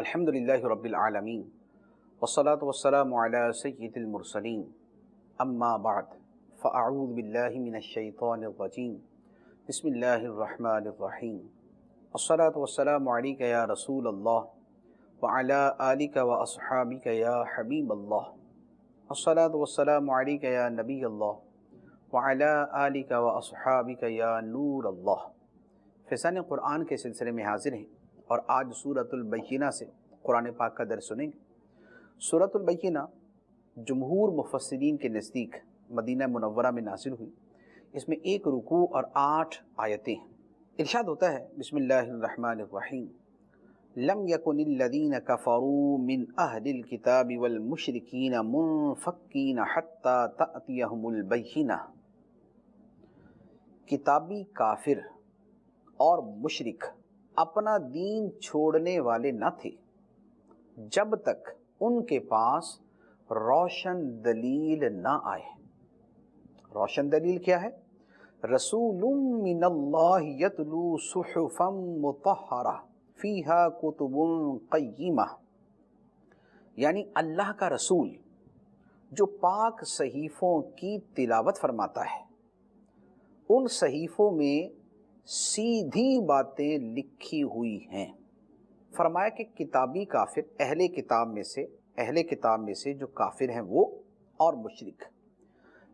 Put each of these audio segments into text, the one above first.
الحمدللہ رب العالمین والصلاة والسلام علی سید المرسلین اما بعد فاعوذ باللہ من الشیطان الرجیم بسم اللہ الرحمن الرحیم الصلاة والسلام علیک یا رسول اللہ وعلی آلک واصحابک یا حبیب اللہ الصلاة والسلام علیک یا نبی اللہ وعلی آلک واصحابک یا نور اللہ۔ فیضان قرآن کے سلسلے میں حاضر ہیں اور آج سورۃ البینہ سے قرآن پاک کا درس سنیں گے۔ سورۃ البینہ جمہور مفسرین کے نزدیک مدینہ منورہ میں نازل ہوئی۔ اس میں 1 رکوع اور 8 آیتیں ہیں۔ ارشاد ہوتا ہے بسم اللہ الرحمن الرحیم لم یکن الذین کفروا من اہل الکتاب والمشرکین منفکین حتی تأتیہم البینہ۔ کتابی کافر اور مشرک اپنا دین چھوڑنے والے نہ تھے جب تک ان کے پاس روشن دلیل نہ آئے۔ روشن دلیل کیا ہے؟ رسول من اللہ یتلو صحفا مطہرہ فیہا کتب قیمہ، یعنی اللہ کا رسول جو پاک صحیفوں کی تلاوت فرماتا ہے، ان صحیفوں میں سیدھی باتیں لکھی ہوئی ہیں۔ فرمایا کہ کتابی کافر اہل کتاب میں سے جو کافر ہیں وہ اور مشرک،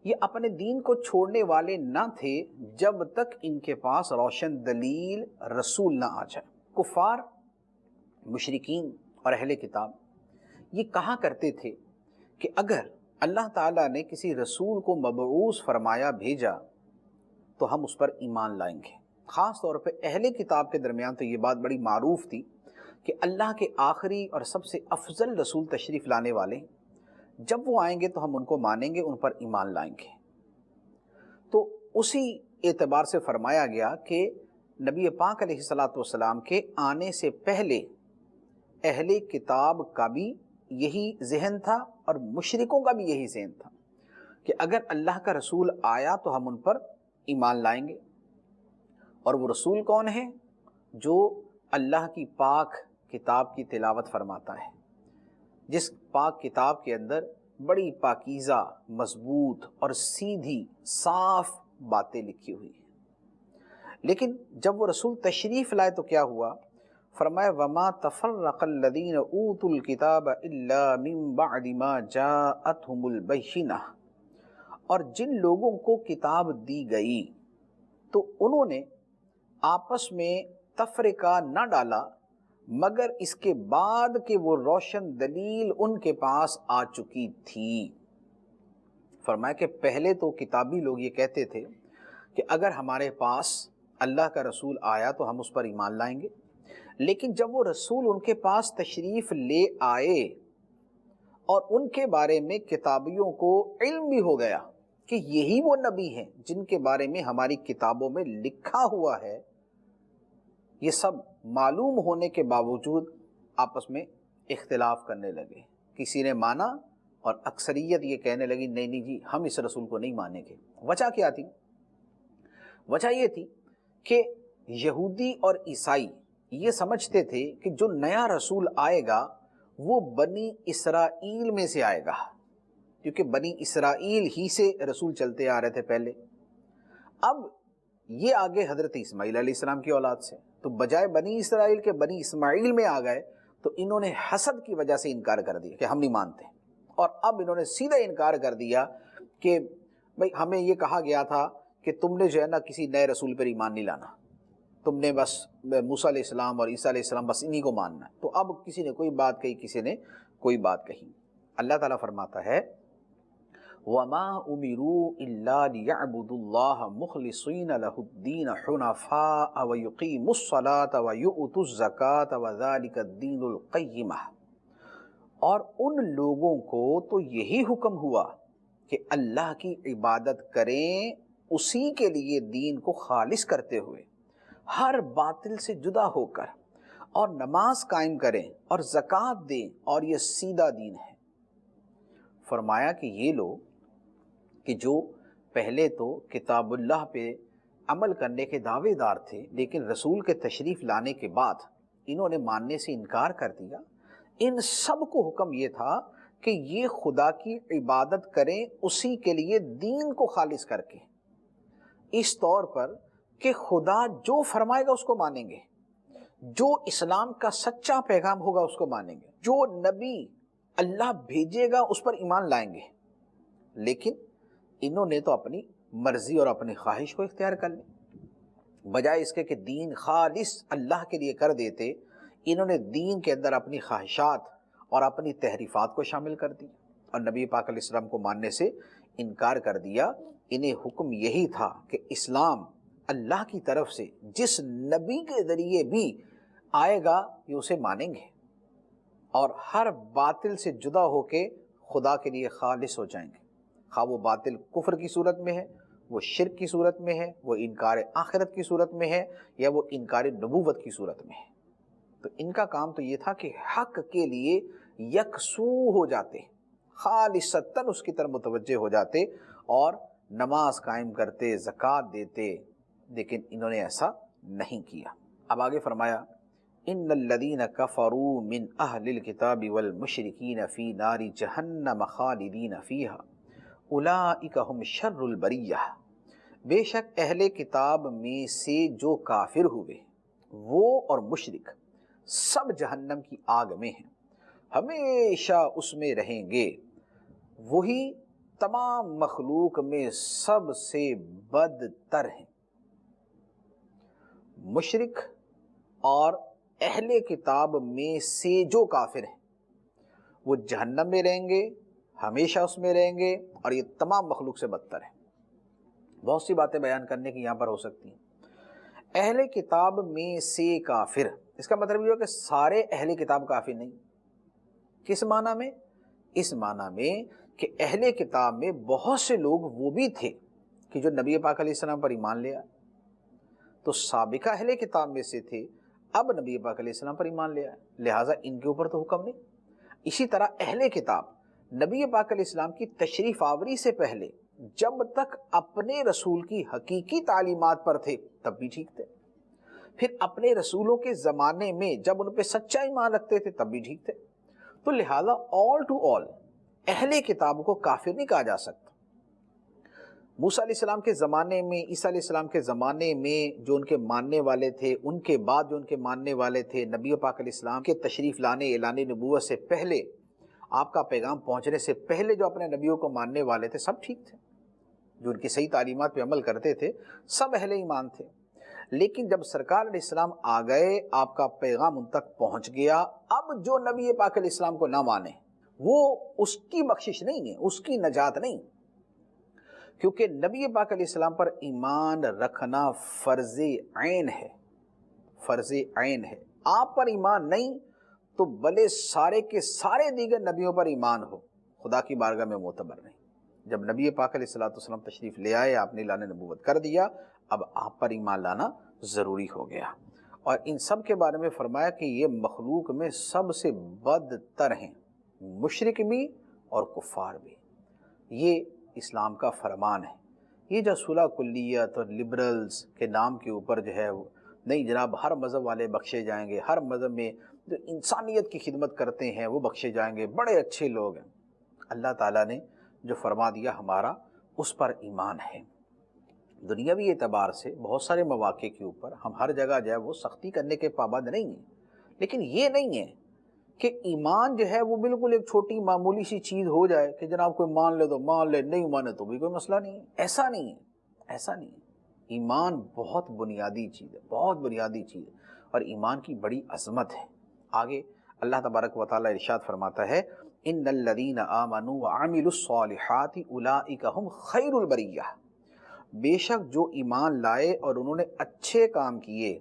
یہ اپنے دین کو چھوڑنے والے نہ تھے جب تک ان کے پاس روشن دلیل رسول نہ آ جائے۔ کفار، مشرکین اور اہل کتاب یہ کہا کرتے تھے کہ اگر اللہ تعالیٰ نے کسی رسول کو مبعوث فرمایا بھیجا تو ہم اس پر ایمان لائیں گے۔ خاص طور پہ اہل کتاب کے درمیان تو یہ بات بڑی معروف تھی کہ اللہ کے آخری اور سب سے افضل رسول تشریف لانے والے ہیں، جب وہ آئیں گے تو ہم ان کو مانیں گے، ان پر ایمان لائیں گے۔ تو اسی اعتبار سے فرمایا گیا کہ نبی پاک علیہ الصلاۃ والسلام کے آنے سے پہلے اہل کتاب کا بھی یہی ذہن تھا اور مشرکوں کا بھی یہی ذہن تھا کہ اگر اللہ کا رسول آیا تو ہم ان پر ایمان لائیں گے۔ اور وہ رسول کون ہے؟ جو اللہ کی پاک کتاب کی تلاوت فرماتا ہے، جس پاک کتاب کے اندر بڑی پاکیزہ، مضبوط اور سیدھی صاف باتیں لکھی ہوئی ہیں۔ لیکن جب وہ رسول تشریف لائے تو کیا ہوا؟ فرمایا وَمَا تَفَرَّقَ الَّذِينَ أُوتُوا الْكِتَابَ إِلَّا مِن بَعْدِ مَا جَاءَتْهُمُ الْبَيِّنَةُ، اور جن لوگوں کو کتاب دی گئی تو انہوں نے آپس میں تفرقہ نہ ڈالا مگر اس کے بعد کہ وہ روشن دلیل ان کے پاس آ چکی تھی۔ فرمایا کہ پہلے تو کتابی لوگ یہ کہتے تھے کہ اگر ہمارے پاس اللہ کا رسول آیا تو ہم اس پر ایمان لائیں گے، لیکن جب وہ رسول ان کے پاس تشریف لے آئے اور ان کے بارے میں کتابیوں کو علم بھی ہو گیا کہ یہی وہ نبی ہیں جن کے بارے میں ہماری کتابوں میں لکھا ہوا ہے، یہ سب معلوم ہونے کے باوجود آپس میں اختلاف کرنے لگے۔ کسی نے مانا اور اکثریت یہ کہنے لگی نہیں نہیں جی ہم اس رسول کو نہیں مانیں گے۔ وجہ کیا تھی؟ وجہ یہ تھی کہ یہودی اور عیسائی یہ سمجھتے تھے کہ جو نیا رسول آئے گا وہ بنی اسرائیل میں سے آئے گا، کیونکہ بنی اسرائیل ہی سے رسول چلتے آ رہے تھے پہلے۔ اب یہ آگے حضرت اسماعیل علیہ السلام کی اولاد سے، تو بجائے بنی اسرائیل کے بنی اسماعیل میں آ گئے تو انہوں نے حسد کی وجہ سے انکار کر دیا کہ ہم نہیں مانتے، اور اب انہوں نے سیدھا انکار کر دیا کہ بھئی ہمیں یہ کہا گیا تھا کہ تم نے جو ہے نا کسی نئے رسول پر ایمان نہیں لانا، تم نے بس موسیٰ علیہ السلام اور عیسیٰ علیہ السلام بس انہی کو ماننا ہے۔ تو اب کسی نے کوئی بات کہی، کسی نے کوئی بات کہی۔ اللہ تعالیٰ فرماتا ہے وَمَا أُمِرُوا إِلَّا لِيَعْبُدُوا اللَّهَ مُخْلِصِينَ لَهُ الدِّينَ حُنَفَاءَ وَيُقِيمُوا الصَّلَاةَ وَيُؤْتُوا الزَّكَاةَ وَذَلِكَ الدِّينُ الْقَيِّمَةُ، اور ان لوگوں کو تو یہی حکم ہوا کہ اللہ کی عبادت کریں اسی کے لیے دین کو خالص کرتے ہوئے، ہر باطل سے جدا ہو کر، اور نماز قائم کریں اور زکوٰۃ دیں، اور یہ سیدھا دین ہے۔ فرمایا کہ یہ لوگ کہ جو پہلے تو کتاب اللہ پہ عمل کرنے کے دعوے دار تھے، لیکن رسول کے تشریف لانے کے بعد انہوں نے ماننے سے انکار کر دیا، ان سب کو حکم یہ تھا کہ یہ خدا کی عبادت کریں اسی کے لیے دین کو خالص کر کے، اس طور پر کہ خدا جو فرمائے گا اس کو مانیں گے، جو اسلام کا سچا پیغام ہوگا اس کو مانیں گے، جو نبی اللہ بھیجے گا اس پر ایمان لائیں گے۔ لیکن انہوں نے تو اپنی مرضی اور اپنی خواہش کو اختیار کر لی، بجائے اس کے کہ دین خالص اللہ کے لیے کر دیتے، انہوں نے دین کے اندر اپنی خواہشات اور اپنی تحریفات کو شامل کر دیا اور نبی پاک علیہ السلام کو ماننے سے انکار کر دیا۔ انہیں حکم یہی تھا کہ اسلام اللہ کی طرف سے جس نبی کے ذریعے بھی آئے گا یہ اسے مانیں گے اور ہر باطل سے جدا ہو کے خدا کے لیے خالص ہو جائیں گے، خواہ وہ باطل کفر کی صورت میں ہے، وہ شرک کی صورت میں ہے، وہ انکار آخرت کی صورت میں ہے، یا وہ انکار نبوت کی صورت میں ہے۔ تو ان کا کام تو یہ تھا کہ حق کے لیے یکسو ہو جاتے، خالصتاً اس کی طرف متوجہ ہو جاتے اور نماز قائم کرتے، زکوٰۃ دیتے، لیکن انہوں نے ایسا نہیں کیا۔ اب آگے فرمایا ان الذین کفروا من اہل الکتاب والمشرکین فی نار جہنم خالدین فیہا اولئک ہم شر البریہ، بے شک اہل کتاب میں سے جو کافر ہوئے وہ اور مشرک سب جہنم کی آگ میں ہیں، ہمیشہ اس میں رہیں گے، وہی تمام مخلوق میں سب سے بدتر ہیں۔ مشرک اور اہل کتاب میں سے جو کافر ہیں وہ جہنم میں رہیں گے، ہمیشہ اس میں رہیں گے، اور یہ تمام مخلوق سے بدتر ہیں۔ بہت سی باتیں بیان کرنے کی یہاں پر ہو سکتی ہیں۔ اہل کتاب میں سے کافر، اس کا مطلب یہ ہو کہ سارے اہل کتاب کافر نہیں۔ کس معنی میں؟ اس معنی میں کہ اہل کتاب میں بہت سے لوگ وہ بھی تھے کہ جو نبی پاک علیہ السلام پر ایمان لے آئے، تو سابقہ اہل کتاب میں سے تھے، اب نبی پاک علیہ السلام پر ایمان لے آئے، لہٰذا ان کے اوپر تو حکم نہیں۔ اسی طرح اہل کتاب نبی پاک علیہ السلام کی تشریف آوری سے پہلے جب تک اپنے رسول کی حقیقی تعلیمات پر تھے تب بھی ٹھیک تھے، پھر اپنے رسولوں کے زمانے میں جب ان پہ سچا ایمان رکھتے تھے تب بھی ٹھیک تھے۔ تو لہٰذا آل ٹو آل اہل کتاب کو کافر نہیں کہا جا سکتا۔ موسیٰ علیہ السلام کے زمانے میں، عیسیٰ علیہ السلام کے زمانے میں جو ان کے ماننے والے تھے، ان کے بعد جو ان کے ماننے والے تھے، نبی پاک علیہ السلام کے تشریف لانے، اعلان نبوت سے پہلے، آپ کا پیغام پہنچنے سے پہلے جو اپنے نبیوں کو ماننے والے تھے سب ٹھیک تھے، جو ان کی صحیح تعلیمات پہ عمل کرتے تھے سب اہل ایمان تھے۔ لیکن جب سرکار علیہ السلام آ گئے، آپ کا پیغام ان تک پہنچ گیا، اب جو نبی پاک علیہ السلام کو نہ مانے وہ اس کی بخشش نہیں ہے، اس کی نجات نہیں، کیونکہ نبی پاک علیہ السلام پر ایمان رکھنا فرض عین ہے، فرض عین ہے۔ آپ پر ایمان نہیں تو بھلے سارے کے سارے دیگر نبیوں پر ایمان ہو، خدا کی بارگاہ میں معتبر نہیں۔ جب نبی پاک علیہ السلام تشریف لے آئے، آپ نے اعلان نبوت کر دیا، اب آپ پر ایمان لانا ضروری ہو گیا۔ اور ان سب کے بارے میں فرمایا کہ یہ مخلوق میں سب سے بدتر ہیں، مشرک بھی اور کفار بھی۔ یہ اسلام کا فرمان ہے۔ یہ جو صلح کلیت اور لبرلز کے نام کے اوپر جو ہے وہ نہیں جناب، ہر مذہب والے بخشے جائیں گے، ہر مذہب میں جو انسانیت کی خدمت کرتے ہیں وہ بخشے جائیں گے، بڑے اچھے لوگ ہیں۔ اللہ تعالیٰ نے جو فرما دیا ہمارا اس پر ایمان ہے۔ دنیاوی اعتبار سے بہت سارے مواقع کے اوپر ہم ہر جگہ جو ہے وہ سختی کرنے کے پابند نہیں ہیں، لیکن یہ نہیں ہے کہ ایمان جو ہے وہ بالکل ایک چھوٹی معمولی سی چیز ہو جائے کہ جناب کوئی مان لے تو مان لے، نہیں مانے تو بھی کوئی مسئلہ نہیں ہے۔ ایسا نہیں ہے، ایسا نہیں ہے۔ ایمان بہت بنیادی چیز ہے، بہت بنیادی چیز ہے، اور ایمان کی بڑی عظمت ہے۔ آگے اللہ تبارک و تعالیٰ ارشاد فرماتا ہے ان الذین آمنوا وعملوا الصالحات اولئک هم خیر البریہ، بے شک جو ایمان لائے اور انہوں نے اچھے کام کیے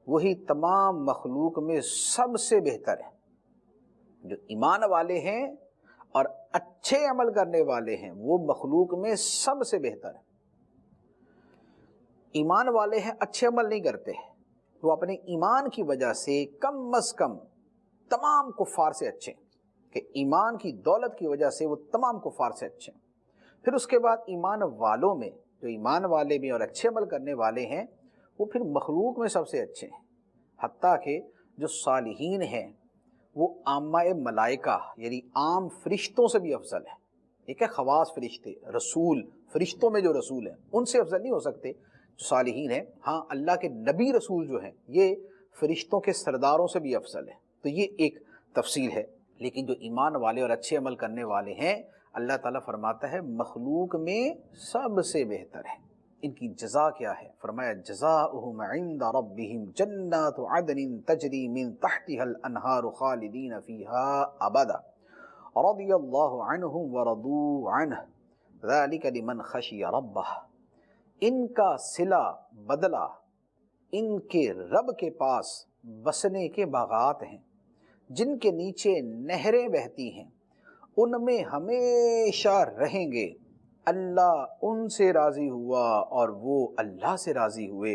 وہی تمام مخلوق میں سب سے بہتر ہے۔ جو ایمان والے ہیں اور اچھے عمل کرنے والے ہیں وہ مخلوق میں سب سے بہتر ہے۔ ایمان والے ہیں، اچھے عمل نہیں کرتے، وہ اپنے ایمان کی وجہ سے کم از کم تمام کفار سے اچھے، کہ ایمان کی دولت کی وجہ سے وہ تمام کفار سے اچھے ہیں۔ پھر اس کے بعد ایمان والوں میں، جو ایمان والے بھی اور اچھے عمل کرنے والے ہیں، وہ پھر مخلوق میں سب سے اچھے ہیں، حتیٰ کہ جو صالحین ہیں وہ عامہ ملائکہ یعنی عام فرشتوں سے بھی افضل ہے. ایک ہے خواص فرشتے، رسول، فرشتوں میں جو رسول ہیں ان سے افضل نہیں ہو سکتے جو صالحین ہیں. ہاں اللہ کے نبی رسول جو ہیں یہ فرشتوں کے سرداروں سے بھی افضل ہے. تو یہ ایک تفصیل ہے. لیکن جو ایمان والے اور اچھے عمل کرنے والے ہیں اللہ تعالیٰ فرماتا ہے مخلوق میں سب سے بہتر ہے. ان کی جزا کیا ہے؟ فرمایا جزاؤہم عند ربہم جنات عدن تجری من تحتها الانہار خالدین فیہا ابدا رضی اللہ عنہم ورضوا عنہ ذالک لمن خشی ربہ. ان کا صلہ بدلہ ان کے رب کے پاس بسنے کے باغات ہیں جن کے نیچے نہریں بہتی ہیں، ان میں ہمیشہ رہیں گے. اللہ ان سے راضی ہوا اور وہ اللہ سے راضی ہوئے.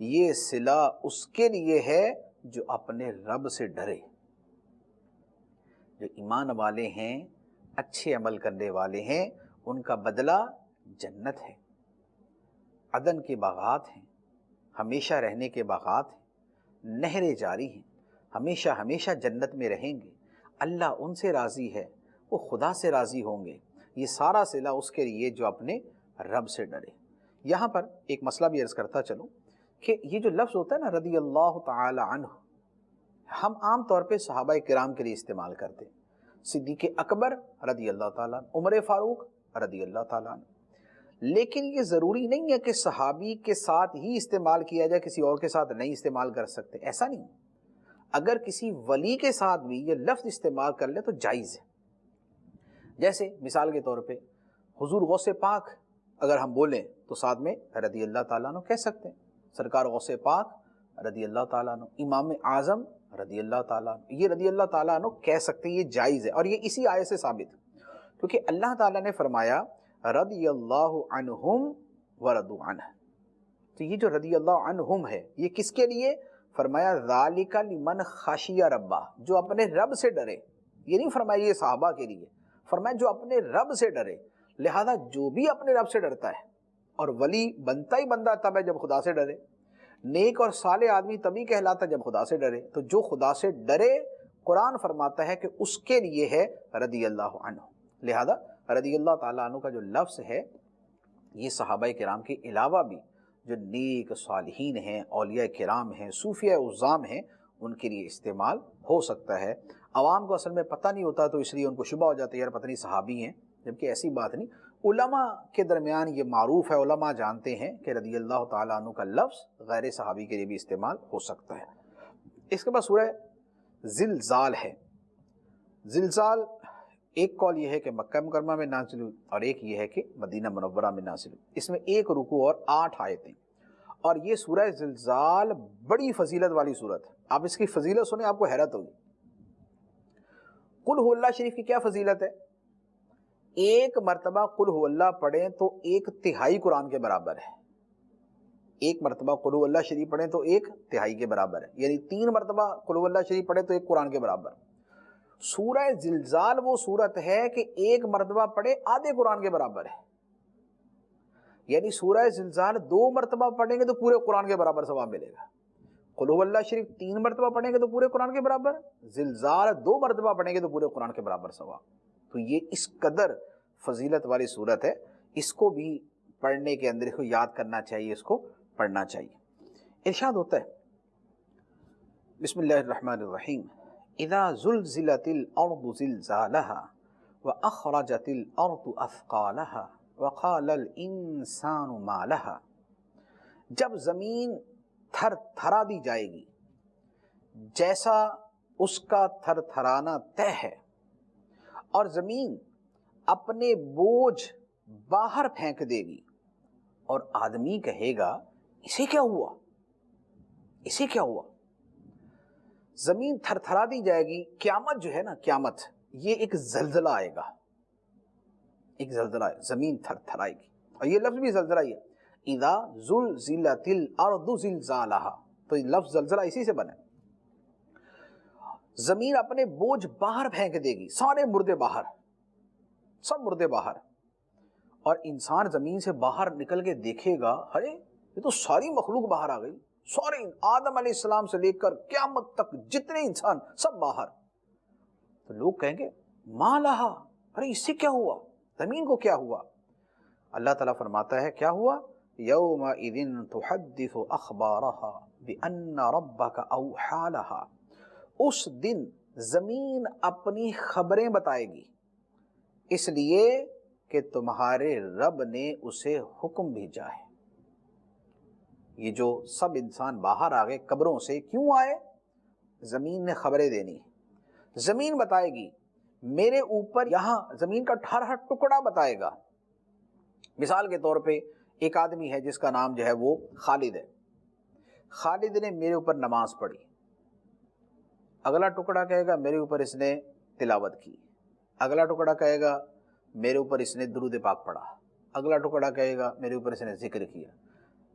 یہ صلہ اس کے لیے ہے جو اپنے رب سے ڈرے. جو ایمان والے ہیں، اچھے عمل کرنے والے ہیں، ان کا بدلہ جنت ہے، عدن کے باغات ہیں، ہمیشہ رہنے کے باغات ہیں، نہریں جاری ہیں، ہمیشہ ہمیشہ جنت میں رہیں گے. اللہ ان سے راضی ہے، وہ خدا سے راضی ہوں گے. یہ سارا صلہ اس کے لیے جو اپنے رب سے ڈرے. یہاں پر ایک مسئلہ بھی عرض کرتا چلوں کہ یہ جو لفظ ہوتا ہے نا رضی اللہ تعالی عنہ، ہم عام طور پہ صحابہ کرام کے لیے استعمال کرتے ہیں. صدیق اکبر رضی اللہ تعالیٰ عنہ، عمر فاروق رضی اللہ تعالیٰ عنہ. لیکن یہ ضروری نہیں ہے کہ صحابی کے ساتھ ہی استعمال کیا جائے، کسی اور کے ساتھ نہیں استعمال کر سکتے، ایسا نہیں. اگر کسی ولی کے ساتھ بھی یہ لفظ استعمال کر لے تو جائز ہے. جیسے مثال کے طور پہ حضور غوث پاک اگر ہم بولیں تو ساتھ میں رضی اللہ تعالیٰ عنہ کہہ سکتے ہیں. سرکار غوث پاک رضی اللہ تعالیٰ عنہ، امام اعظم رضی اللہ تعالیٰ عنہ، یہ رضی اللہ تعالیٰ عنہ کہہ سکتے ہیں، یہ جائز ہے. اور یہ اسی آیت سے ثابت ہے کیونکہ اللہ تعالیٰ نے فرمایا رضی اللہ عنہم ورضوا عنہ. تو یہ جو رضی اللہ عنہم ہے یہ کس کے لیے؟ فرمایا ذالک لمن خشی ربہ، جو اپنے رب سے ڈرے. یہ نہیں فرمایا یہ صحابہ کے لیے، فرمایا جو اپنے رب سے ڈرے. لہذا جو بھی اپنے رب سے ڈرتا ہے، اور ولی بنتا ہی بندہ تب ہے جب خدا سے ڈرے، نیک اور صالح آدمی تبھی کہلاتا جب خدا سے ڈرے. تو جو خدا سے ڈرے قرآن فرماتا ہے کہ اس کے لیے ہے رضی اللہ عنہ. لہذا رضی اللہ تعالیٰ عنہ کا جو لفظ ہے یہ صحابہ کرام کے علاوہ بھی جو نیک صالحین ہیں، اولیاء کرام ہیں، صوفیاء عظام ہیں، ان کے لیے استعمال ہو سکتا ہے. عوام کو اصل میں پتہ نہیں ہوتا تو اس لیے ان کو شبہ ہو جاتا ہے یار پتہ نہیں صحابی ہیں، جبکہ ایسی بات نہیں. علماء کے درمیان یہ معروف ہے، علماء جانتے ہیں کہ رضی اللہ تعالیٰ عنہ کا لفظ غیر صحابی کے لیے بھی استعمال ہو سکتا ہے. اس کے بعد سورہ زلزال ہے. زلزال ایک قول یہ ہے کہ مکہ مکرمہ میں نازل ہوئی اور ایک یہ ہے کہ مدینہ منورہ میں نازل ہوئی. اس میں 1 رکوع اور 8 آیتیں. اور یہ سورہ زلزال بڑی فضیلت والی سورت ہے. آپ اس کی فضیلت سنیں آپ کو حیرت ہوگی. قل هو اللہ شریف کی کیا فضیلت ہے؟ 1 مرتبہ قل هو اللہ پڑھیں تو 1/3 قرآن کے برابر ہے. 1 مرتبہ قل هو اللہ شریف پڑھیں تو 1/3 کے برابر ہے، یعنی 3 مرتبہ قل هو اللہ شریف پڑھیں تو 1 قرآن کے برابر. سورہ زلزال وہ سورت ہے کہ 1 مرتبہ پڑھے آدھے قرآن کے برابر ہے. یعنی سورہ زلزال 2 مرتبہ پڑھیں گے تو پورے قرآن کے برابر ثواب ملے گا. قل هو اللہ شریف 3 مرتبہ پڑھیں گے تو پورے قرآن کے برابر، زلزال 2 مرتبہ پڑھیں گے تو پورے قرآن کے برابر ثواب. تو یہ اس قدر فضیلت والی صورت ہے، اس کو بھی پڑھنے کے اندر اس کو یاد کرنا چاہیے، اس کو پڑھنا چاہیے. ارشاد ہوتا ہے بسم اللہ الرحمن الرحیم اذا زلزلت الارض زلزالها واخرجت الارض اثقالها وقال الانسان ما لها. جب زمین تھر تھرا دی جائے گی جیسا اس کا تھر تھرانا طے ہے، اور زمین اپنے بوجھ باہر پھینک دے گی، اور آدمی کہے گا اسے کیا ہوا، اسے کیا ہوا. زمین تھر تھرا دی جائے گی. قیامت جو ہے نا، قیامت یہ ایک زلزلہ آئے گا، ایک زلزلہ ہے، زمین تھر تھرائے گی. اور یہ لفظ بھی زلزلہ ہی ہے، اذا زلزلت الارض زلزالها. تو یہ لفظ زلزلہ اسی سے بنا. زمین اپنے بوجھ باہر پھینک دے گی، سارے مردے باہر، سب مردے باہر. اور انسان زمین سے باہر نکل کے دیکھے گا، ارے یہ تو ساری مخلوق باہر آ گئی، سارے آدم علیہ السلام سے لے کر قیامت تک جتنے انسان سب باہر. تو لوگ کہیں گے ما لہا، ارے اس سے کیا ہوا، زمین کو کیا ہوا؟ اللہ تعالیٰ فرماتا ہے کیا ہوا؟ یومئذ تحدث اخبارہا بان ربک اوحی لہا، اس دن زمین اپنی خبریں بتائے گی، اس لیے کہ تمہارے رب نے اسے حکم بھیجا ہے۔ یہ جو سب انسان باہر آ گئے قبروں سے، کیوں آئے؟ زمین نے خبریں دینی، زمین بتائے گی میرے اوپر، یہاں زمین کا ہر ٹکڑا بتائے گا۔ مثال کے طور پہ ایک آدمی ہے جس کا نام جو ہے وہ خالد ہے، خالد نے میرے اوپر نماز پڑھی، اگلا ٹکڑا کہے گا میرے اوپر اس نے تلاوت کی، اگلا ٹکڑا کہے گا میرے اوپر اس نے درود پاک پڑھا، اگلا ٹکڑا کہے گا میرے اوپر اس نے ذکر کیا،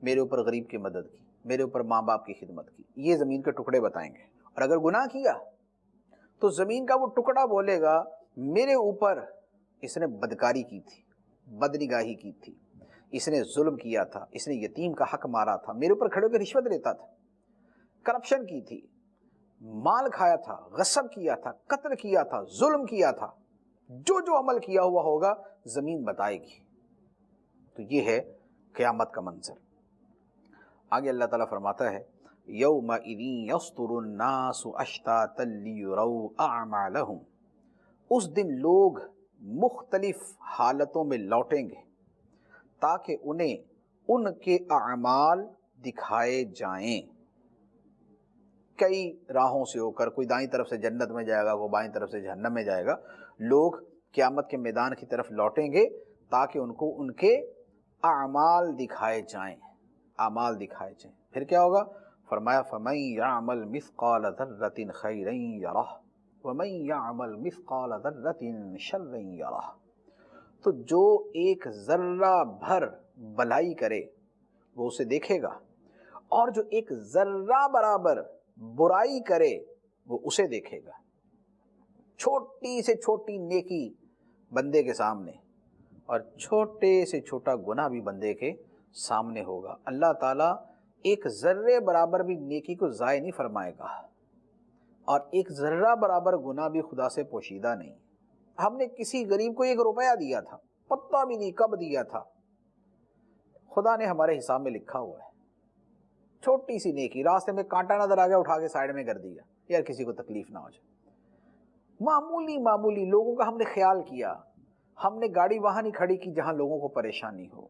میرے اوپر غریب کی مدد کی، میرے اوپر ماں باپ کی خدمت کی۔ یہ زمین کے ٹکڑے بتائیں گے۔ اور اگر گناہ کیا تو زمین کا وہ ٹکڑا بولے گا میرے اوپر اس نے بدکاری کی تھی، بدنگاہی کی تھی، اس نے ظلم کیا تھا، اس نے یتیم کا حق مارا تھا، میرے اوپر کھڑے ہو کے رشوت لیتا تھا، کرپشن کی تھی، مال کھایا تھا، غصب کیا تھا، قتل کیا تھا، ظلم کیا تھا، جو جو عمل کیا ہوا ہوگا زمین بتائے گی۔ تو یہ ہے قیامت کا منظر۔ آگے اللہ تعالیٰ فرماتا ہے یومئذ یصدر الناس اشتاتا لیروا اعمالہم، اس دن لوگ مختلف حالتوں میں لوٹیں گے تاکہ انہیں ان کے اعمال دکھائے جائیں۔ کئی راہوں سے ہو کر، کوئی دائیں طرف سے جنت میں جائے گا، کوئی بائیں طرف سے جہنم میں جائے گا، لوگ قیامت کے میدان کی طرف لوٹیں گے تاکہ ان کو ان کے اعمال دکھائے جائیں، اعمال دکھائے جائیں۔ پھر کیا ہوگا؟ فرمایا فَمَن يَعْمَلْ مِثْقَالَ ذَرَّةٍ خَيْرًا يَرَهُ وَمَن يَعْمَلْ مِثْقَالَ ذَرَّةٍ شَرًّا يَرَهُ، تو جو ایک ذرہ بھر بھلائی کرے وہ اسے دیکھے گا، اور جو ایک ذرہ برابر برائی کرے وہ اسے دیکھے گا۔ چھوٹی سے چھوٹی نیکی بندے کے سامنے اور چھوٹے سے چھوٹا گناہ بھی بندے کے سامنے ہوگا۔ اللہ تعالیٰ ایک ذرے برابر بھی نیکی کو ضائع نہیں فرمائے گا، اور ایک ذرہ برابر گناہ بھی خدا سے پوشیدہ نہیں۔ ہم نے کسی غریب کو 1 روپیہ دیا تھا، پتہ بھی نہیں کب دیا تھا، خدا نے ہمارے حساب میں لکھا ہوا ہے۔ چھوٹی سی نیکی، راستے میں کانٹا نظر آ گیا اٹھا کے سائڈ میں کر دیا، یار کسی کو تکلیف نہ ہو جائے۔ معمولی معمولی لوگوں کا ہم نے خیال کیا، ہم نے گاڑی وہاں نہیں کھڑی کی جہاں لوگوں کو پریشانی ہو،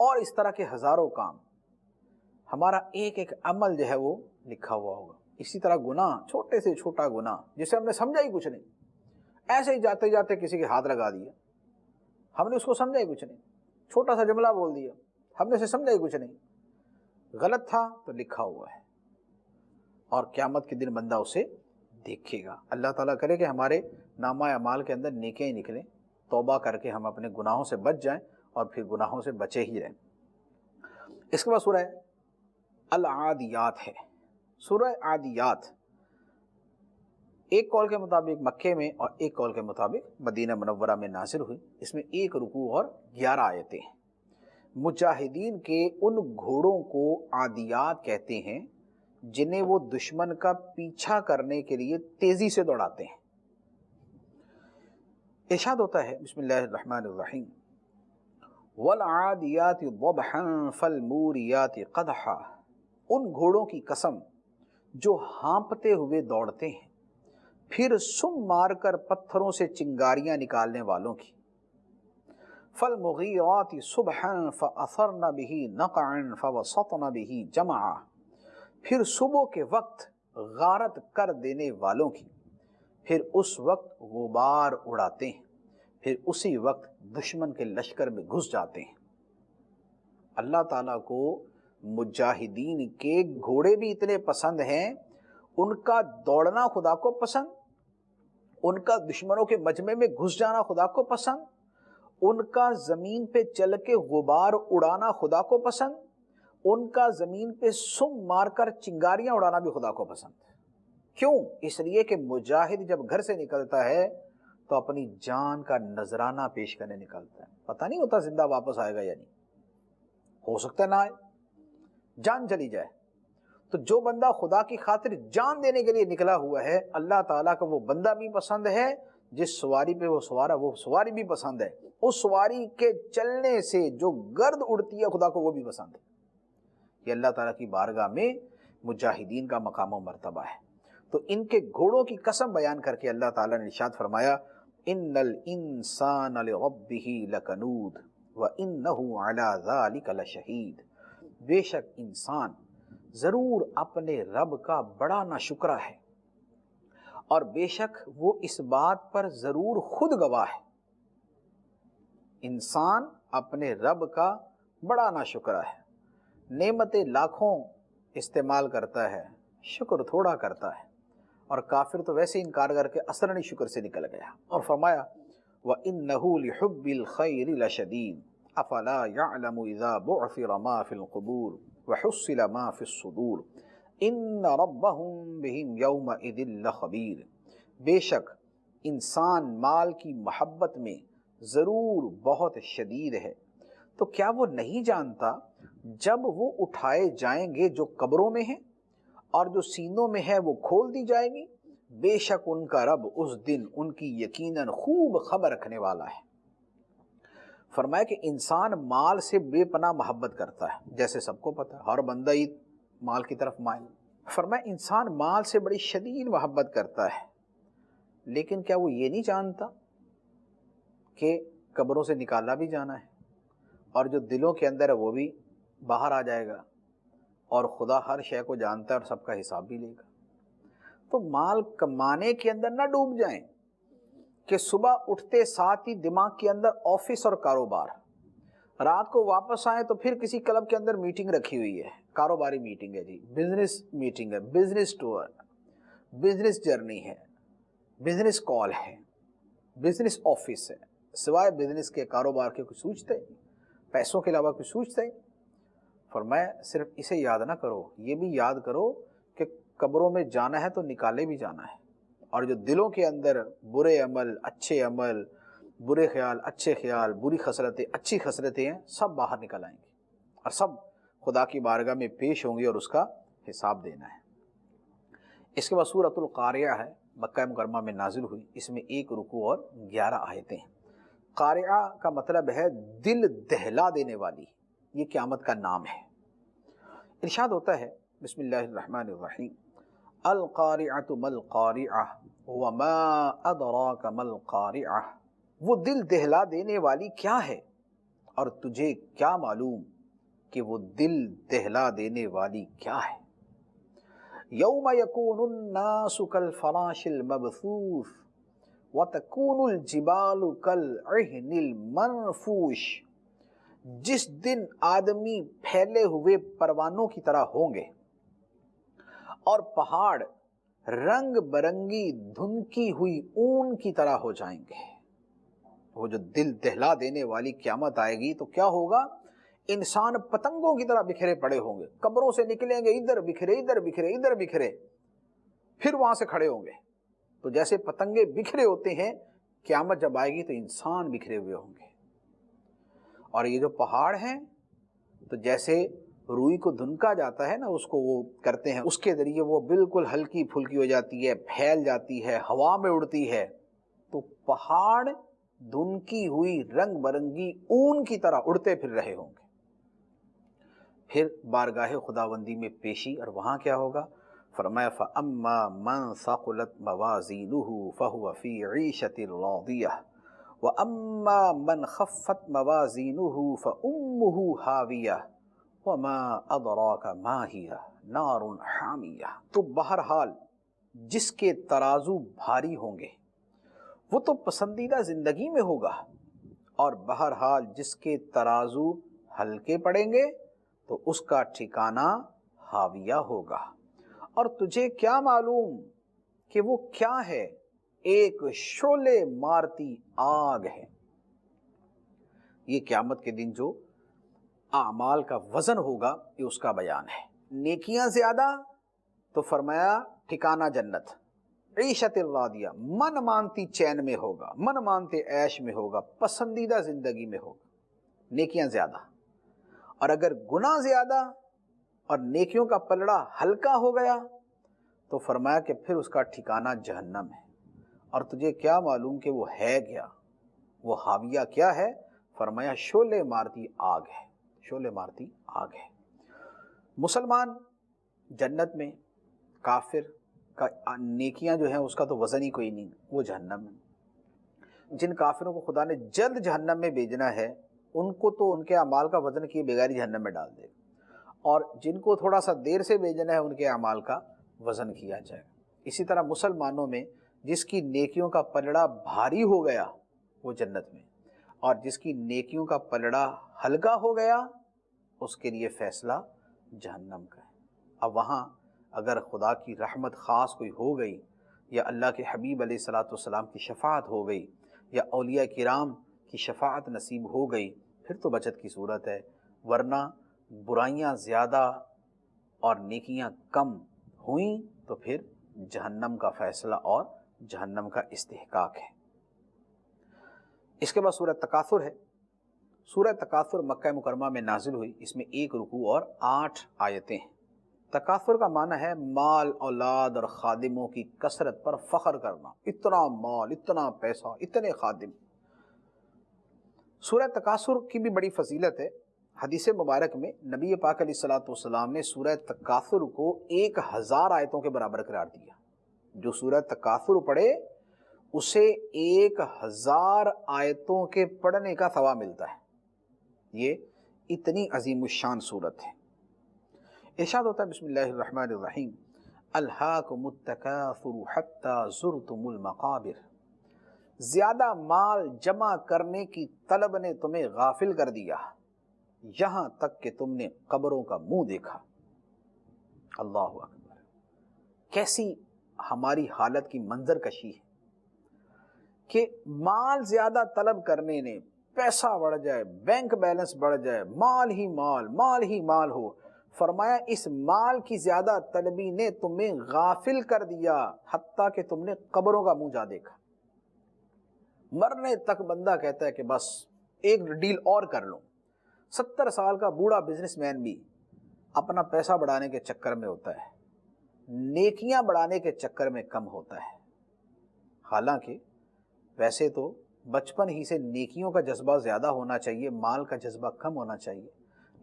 اور اس طرح کے ہزاروں کام۔ ہمارا ایک ایک عمل جو ہے وہ لکھا ہوا ہوگا۔ اسی طرح گناہ، چھوٹے سے چھوٹا گناہ جسے ہم نے سمجھا ہی کچھ نہیں، ایسے ہی جاتے جاتے کسی کے ہاتھ لگا دیا، ہم نے اس کو سمجھا ہی کچھ نہیں، چھوٹا سا جملہ بول دیا، ہم نے اسے سمجھا ہی کچھ نہیں، غلط تھا تو لکھا ہوا ہے، اور قیامت کے دن بندہ اسے دیکھے گا۔ اللہ تعالیٰ کرے کہ ہمارے نامہ اعمال کے اندر نیکیاں ہی نکلیں، توبہ کر کے ہم اپنے گناہوں سے بچ جائیں اور پھر گناہوں سے بچے ہی رہیں۔ اس کے بعد سورہ العادیات ہے۔ سورہ عادیات ایک قول کے مطابق مکے میں اور ایک قول کے مطابق مدینہ منورہ میں نازل ہوئی۔ اس میں 1 رکوع اور 11 آیتیں ہیں۔ مجاہدین کے ان گھوڑوں کو عادیات کہتے ہیں جنہیں وہ دشمن کا پیچھا کرنے کے لیے تیزی سے دوڑاتے ہیں۔ ارشاد ہوتا ہے بسم اللہ الرحمن الرحیم وَالْعَادِيَاتِ ضَبْحًا فَالْمُورِيَاتِ قَدْحًا، ان گھوڑوں کی قسم جو ہانپتے ہوئے دوڑتے ہیں، پھر سم مار کر پتھروں سے چنگاریاں نکالنے والوں کی۔ فَالْمُغِيرَاتِ صُبْحًا فَأَثَرْنَ بِهِ نَقْعًا فَوَسَطْنَ بِهِ جَمْعًا، پھر صبح کے وقت غارت کر دینے والوں کی، پھر اس وقت غبار اڑاتے ہیں، پھر اسی وقت دشمن کے لشکر میں گھس جاتے ہیں۔ اللہ تعالیٰ کو مجاہدین کے گھوڑے بھی اتنے پسند ہیں، ان کا دوڑنا خدا کو پسند، ان کا دشمنوں کے مجمع میں گھس جانا خدا کو پسند، ان کا زمین پہ چل کے غبار اڑانا خدا کو پسند، ان کا زمین پہ سم مار کر چنگاریاں اڑانا بھی خدا کو پسند۔ کیوں؟ اس لیے کہ مجاہد جب گھر سے نکلتا ہے تو اپنی جان کا نذرانہ پیش کرنے نکلتا ہے، پتہ نہیں ہوتا زندہ واپس آئے گا یا نہیں، ہو سکتا ہے نہ آئے، جان چلی جائے، تو جو بندہ خدا کی خاطر جان دینے کے لیے نکلا ہوا ہے، اللہ تعالیٰ کا وہ بندہ بھی پسند ہے، جس سواری پہ وہ سوارا وہ سواری بھی پسند ہے، اس سواری کے چلنے سے جو گرد اڑتی ہے خدا کو وہ بھی پسند ہے۔ یہ اللہ تعالیٰ کی بارگاہ میں مجاہدین کا مقام و مرتبہ ہے۔ تو ان کے گھوڑوں کی قسم بیان کر کے اللہ تعالیٰ نے ارشاد فرمایا ان الانسان لربہ لکنود وانہ علی ذلک لشہید، بے شک انسان ضرور اپنے رب کا بڑا ناشکرا ہے، اور بے شک وہ اس بات پر ضرور خود گواہ ہے۔ انسان اپنے رب کا بڑا ناشکرا ہے، نعمتیں لاکھوں استعمال کرتا ہے، شکر تھوڑا کرتا ہے، اور کافر تو ویسے انکار کر کے اثر نہیں شکر سے نکل گیا۔ اور فرمایا وَإِنَّهُ لِحُبِّ الْخَيْرِ لَشَدِيدٌ أَفَلَا يَعْلَمُ إِذَا بُعْثِرَ مَا فِي الْقُبُورِ وَحُصِّلَ مَا فِي الصُّدُورِ إِنَّ رَبَّهُمْ بِهِمْ يَوْمَئِذٍ لَخَبِيرٌ، بے شک انسان مال کی محبت میں ضرور بہت شدید ہے، تو کیا وہ نہیں جانتا جب وہ اٹھائے جائیں گے جو قبروں میں ہیں اور جو سینوں میں ہے وہ کھول دی جائے گی، بے شک ان کا رب اس دن ان کی یقیناً خوب خبر رکھنے والا ہے۔ فرمایا کہ انسان مال سے بے پناہ محبت کرتا ہے، جیسے سب کو پتہ ہے ہر بندہ ہی مال کی طرف مائل۔ فرمایا انسان مال سے بڑی شدید محبت کرتا ہے، لیکن کیا وہ یہ نہیں جانتا کہ قبروں سے نکالا بھی جانا ہے، اور جو دلوں کے اندر ہے وہ بھی باہر آ جائے گا، اور خدا ہر شے کو جانتا ہے اور سب کا حساب بھی لے گا۔ تو مال کمانے کے اندر نہ ڈوب جائیں کہ صبح اٹھتے ساتھ ہی دماغ کے اندر آفس اور کاروبار، رات کو واپس آئیں تو پھر کسی کلب کے اندر میٹنگ رکھی ہوئی ہے، کاروباری میٹنگ ہے جی، بزنس میٹنگ ہے، بزنس ٹور، بزنس جرنی ہے، بزنس کال ہے، بزنس آفس ہے، سوائے بزنس کے کاروبار کے کچھ سوچتے ہیں؟ پیسوں کے علاوہ کچھ سوچتے ہیں؟ فرمایا صرف اسے یاد نہ کرو، یہ بھی یاد کرو کہ قبروں میں جانا ہے تو نکالے بھی جانا ہے، اور جو دلوں کے اندر برے عمل، اچھے عمل، برے خیال، اچھے خیال، بری خصلتیں، اچھی خصلتیں ہیں، سب باہر نکل آئیں گے اور سب خدا کی بارگاہ میں پیش ہوں گے اور اس کا حساب دینا ہے۔ اس کے بعد سورۃ القاریہ ہے، مکہ مکرمہ میں نازل ہوئی، اس میں 1 رکوع اور 11 آیتیں ہیں۔ قاریہ کا مطلب ہے دل دہلا دینے والی، یہ قیامت کا نام ہے۔ ارشاد ہوتا ہے بسم اللہ الرحمن الرحیم القارعۃ ما القارعۃ وما ادراک ما القارعۃ، وہ دل دہلا دینے والی کیا ہے اور تجھے کیا معلوم کہ وہ دل دہلا دینے والی کیا ہے۔ یوم یکون الناس کالفراش المبثوث وتکون الجبال کالعہن المنفوش، جس دن آدمی پھیلے ہوئے پروانوں کی طرح ہوں گے اور پہاڑ رنگ برنگی دھنکی ہوئی اون کی طرح ہو جائیں گے۔ وہ جو دل دہلا دینے والی قیامت آئے گی تو کیا ہوگا؟ انسان پتنگوں کی طرح بکھرے پڑے ہوں گے، قبروں سے نکلیں گے ادھر بکھرے ادھر بکھرے ادھر بکھرے، پھر وہاں سے کھڑے ہوں گے۔ تو جیسے پتنگے بکھرے ہوتے ہیں، قیامت جب آئے گی تو انسان بکھرے ہوئے ہوں گے۔ اور یہ جو پہاڑ ہیں تو جیسے روئی کو دھنکا جاتا ہے نا، اس کو وہ کرتے ہیں، اس کے ذریعے وہ بالکل ہلکی پھلکی ہو جاتی ہے، پھیل جاتی ہے، ہوا میں اڑتی ہے، تو پہاڑ دھنکی ہوئی رنگ برنگی اون کی طرح اڑتے پھر رہے ہوں گے۔ پھر بارگاہ خداوندی میں پیشی، اور وہاں کیا ہوگا؟ فرمایا فَأَمَّا مَنْ ثَقُلَتْ مَوَازِينُهُ فَهُوَ فِي عِيشَةٍ رَاضِيَةٍ وَأَمَّا مَنْ خَفَّتْ مَوَازِينُهُ فَأُمُّهُ هَاوِيَةٌ وَمَا أَدْرَاكَ مَا هِيَ نَارٌ حَامِيَةٌ، تو بہرحال جس کے ترازو بھاری ہوں گے وہ تو پسندیدہ زندگی میں ہوگا، اور بہرحال جس کے ترازو ہلکے پڑیں گے تو اس کا ٹھکانہ حاویہ ہوگا۔ اور تجھے کیا معلوم کہ وہ کیا ہے؟ ایک شعلے مارتی آگ ہے۔ یہ قیامت کے دن جو اعمال کا وزن ہوگا یہ اس کا بیان ہے۔ نیکیاں زیادہ تو فرمایا ٹھکانہ جنت، عیشت راضیہ، من مانتی چین میں ہوگا، من مانتے عیش میں ہوگا، پسندیدہ زندگی میں ہوگا، نیکیاں زیادہ۔ اور اگر گناہ زیادہ اور نیکیوں کا پلڑا ہلکا ہو گیا تو فرمایا کہ پھر اس کا ٹھکانہ جہنم ہے. اور تجھے کیا معلوم کہ وہ ہے کیا، وہ حاویہ کیا ہے؟ فرمایا شعلے مارتی آگ ہے، شعلے مارتی آگ ہے. مسلمان جنت میں، کافر کا نیکیاں جو ہیں اس کا تو وزن ہی کوئی نہیں، وہ جہنم میں. جن کافروں کو خدا نے جلد جہنم میں بھیجنا ہے ان کو تو ان کے اعمال کا وزن کیے بغیر ہی جہنم میں ڈال دے گا، اور جن کو تھوڑا سا دیر سے بھیجنا ہے ان کے اعمال کا وزن کیا جائے گا. اسی طرح مسلمانوں میں جس کی نیکیوں کا پلڑا بھاری ہو گیا وہ جنت میں، اور جس کی نیکیوں کا پلڑا ہلکا ہو گیا اس کے لیے فیصلہ جہنم کا ہے. اب وہاں اگر خدا کی رحمت خاص کوئی ہو گئی، یا اللہ کے حبیب علیہ الصلوۃ والسلام کی شفاعت ہو گئی، یا اولیاء کرام کی شفاعت نصیب ہو گئی، پھر تو بچت کی صورت ہے. ورنہ برائیاں زیادہ اور نیکیاں کم ہوئیں تو پھر جہنم کا فیصلہ اور جہنم کا استحقاق ہے. اس کے بعد سورہ تکاثر ہے. سورہ تکاثر مکہ مکرمہ میں نازل ہوئی، اس میں 1 رکوع اور 8 آیتیں ہیں. تکاثر کا معنی ہے مال، اولاد اور خادموں کی کثرت پر فخر کرنا، اتنا مال، اتنا پیسہ، اتنے خادم. سورہ تکاثر کی بھی بڑی فضیلت ہے. حدیث مبارک میں نبی پاک علیہ الصلوۃ والسلام نے سورہ تکاثر کو 1000 آیتوں کے برابر قرار دیا. جو سورہ تکاثر پڑھے اسے 1000 آیتوں کے پڑھنے کا ثواب ملتا ہے. یہ اتنی عظیم الشان صورت ہے. ارشاد ہوتا ہے بسم اللہ الرحمن الرحیم، الہاکم التکاثر حتی زرتم المقابر. زیادہ مال جمع کرنے کی طلب نے تمہیں غافل کر دیا یہاں تک کہ تم نے قبروں کا منہ دیکھا. اللہ اکبر. کیسی ہماری حالت کی منظر کشی ہے کہ مال زیادہ طلب کرنے نے پیسہ بڑھ جائے، بینک بیلنس بڑھ جائے، مال ہی مال، مال ہی مال ہو. فرمایا اس مال کی زیادہ طلبی نے تمہیں غافل کر دیا حتیٰ کہ تم نے قبروں کا منہ جا دیکھا. مرنے تک بندہ کہتا ہے کہ بس ایک ڈیل اور کر لوں. 70 سال کا بوڑھا بزنس مین بھی اپنا پیسہ بڑھانے کے چکر میں ہوتا ہے، نیکیاں بڑھانے کے چکر میں کم ہوتا ہے. حالانکہ ویسے تو بچپن ہی سے نیکیوں کا جذبہ زیادہ ہونا چاہیے، مال کا جذبہ کم ہونا چاہیے.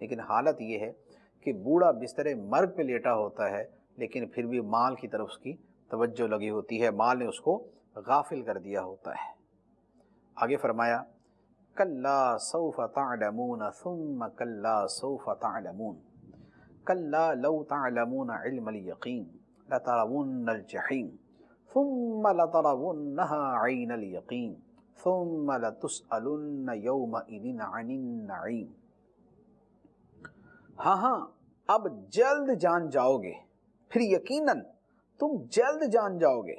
لیکن حالت یہ ہے کہ بوڑھا بستر مرگ پہ لیٹا ہوتا ہے لیکن پھر بھی مال کی طرف اس کی توجہ لگی ہوتی ہے، مال نے اس کو غافل کر دیا ہوتا ہے. آگے فرمایا کلا سوف تعلمون ثم کلا سوف تعلمون کلا لو تعلمون علم الیقین لترون الجحیم ثم لترونها عین الیقین ثم لتسألن یومئذ عن النعیم. ہاں اب جلد جان جاؤ گے، پھر یقیناً تم جلد جان جاؤ گے.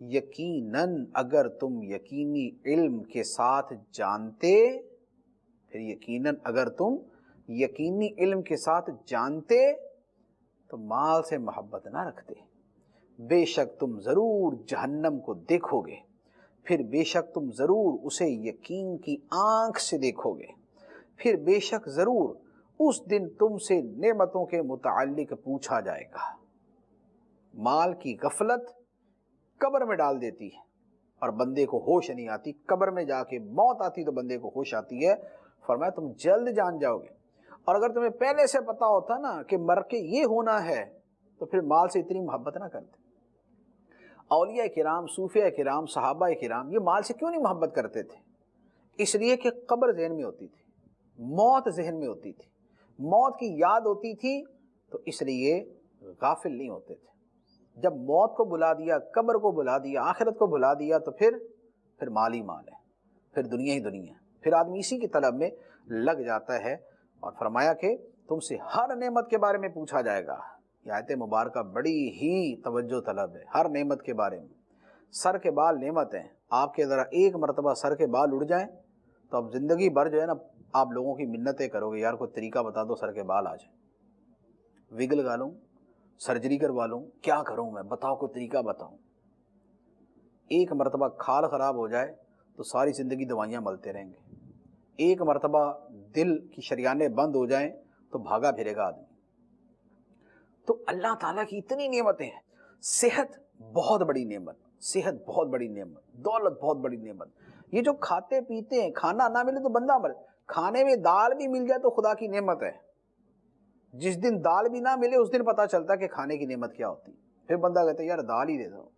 یقیناً اگر تم یقینی علم کے ساتھ جانتے، پھر یقیناً اگر تم یقینی علم کے ساتھ جانتے تو مال سے محبت نہ رکھتے. بے شک تم ضرور جہنم کو دیکھو گے، پھر بے شک تم ضرور اسے یقین کی آنکھ سے دیکھو گے، پھر بے شک ضرور اس دن تم سے نعمتوں کے متعلق پوچھا جائے گا. مال کی غفلت قبر میں ڈال دیتی ہے اور بندے کو ہوش نہیں آتی. قبر میں جا کے موت آتی تو بندے کو ہوش آتی ہے. فرمایا تم جلد جان جاؤ گے. اور اگر تمہیں پہلے سے پتا ہوتا نا کہ مر کے یہ ہونا ہے تو پھر مال سے اتنی محبت نہ کرتے. اولیاء کرام، صوفیاء کرام، صحابہ کرام یہ مال سے کیوں نہیں محبت کرتے تھے؟ اس لیے کہ قبر ذہن میں ہوتی تھی، موت ذہن میں ہوتی تھی، موت کی یاد ہوتی تھی تو اس لیے غافل نہیں ہوتے تھے. جب موت کو بلا دیا، قبر کو بلا دیا، آخرت کو بلا دیا تو پھر مال ہی مال ہے، پھر دنیا ہی دنیا ہے، پھر آدمی اسی کی طلب میں لگ جاتا ہے. اور فرمایا کہ تم سے ہر نعمت کے بارے میں پوچھا جائے گا. یہ آیت مبارکہ بڑی ہی توجہ طلب ہے. ہر نعمت کے بارے میں. سر کے بال نعمت ہیں. آپ کے ذرا ایک مرتبہ سر کے بال اڑ جائیں تو اب زندگی بھر جو ہے نا آپ لوگوں کی منتیں کرو گے، یار کوئی طریقہ بتا دو سر کے بال آ جائیں، وگ لگا لوں، سرجری کروا لوں، کیا کروں میں، بتاؤ کوئی طریقہ بتاؤ. ایک مرتبہ کھال خراب ہو جائے تو ساری زندگی دوائیاں ملتے رہیں گے. ایک مرتبہ دل کی شریانیں بند ہو جائیں تو بھاگا پھرے گا آدمی. تو اللہ تعالیٰ کی اتنی نعمتیں ہیں. صحت بہت بڑی نعمت، صحت بہت بڑی نعمت، دولت بہت بڑی نعمت. یہ جو کھاتے پیتے ہیں، کھانا نہ ملے تو بندہ مرے، کھانے میں دال بھی مل جائے تو خدا کی نعمت ہے. جس دن دال بھی نہ ملے اس دن پتہ چلتا ہے کہ کھانے کی نعمت کیا ہوتی. پھر بندہ کہتا ہے یار دال ہی دے دو.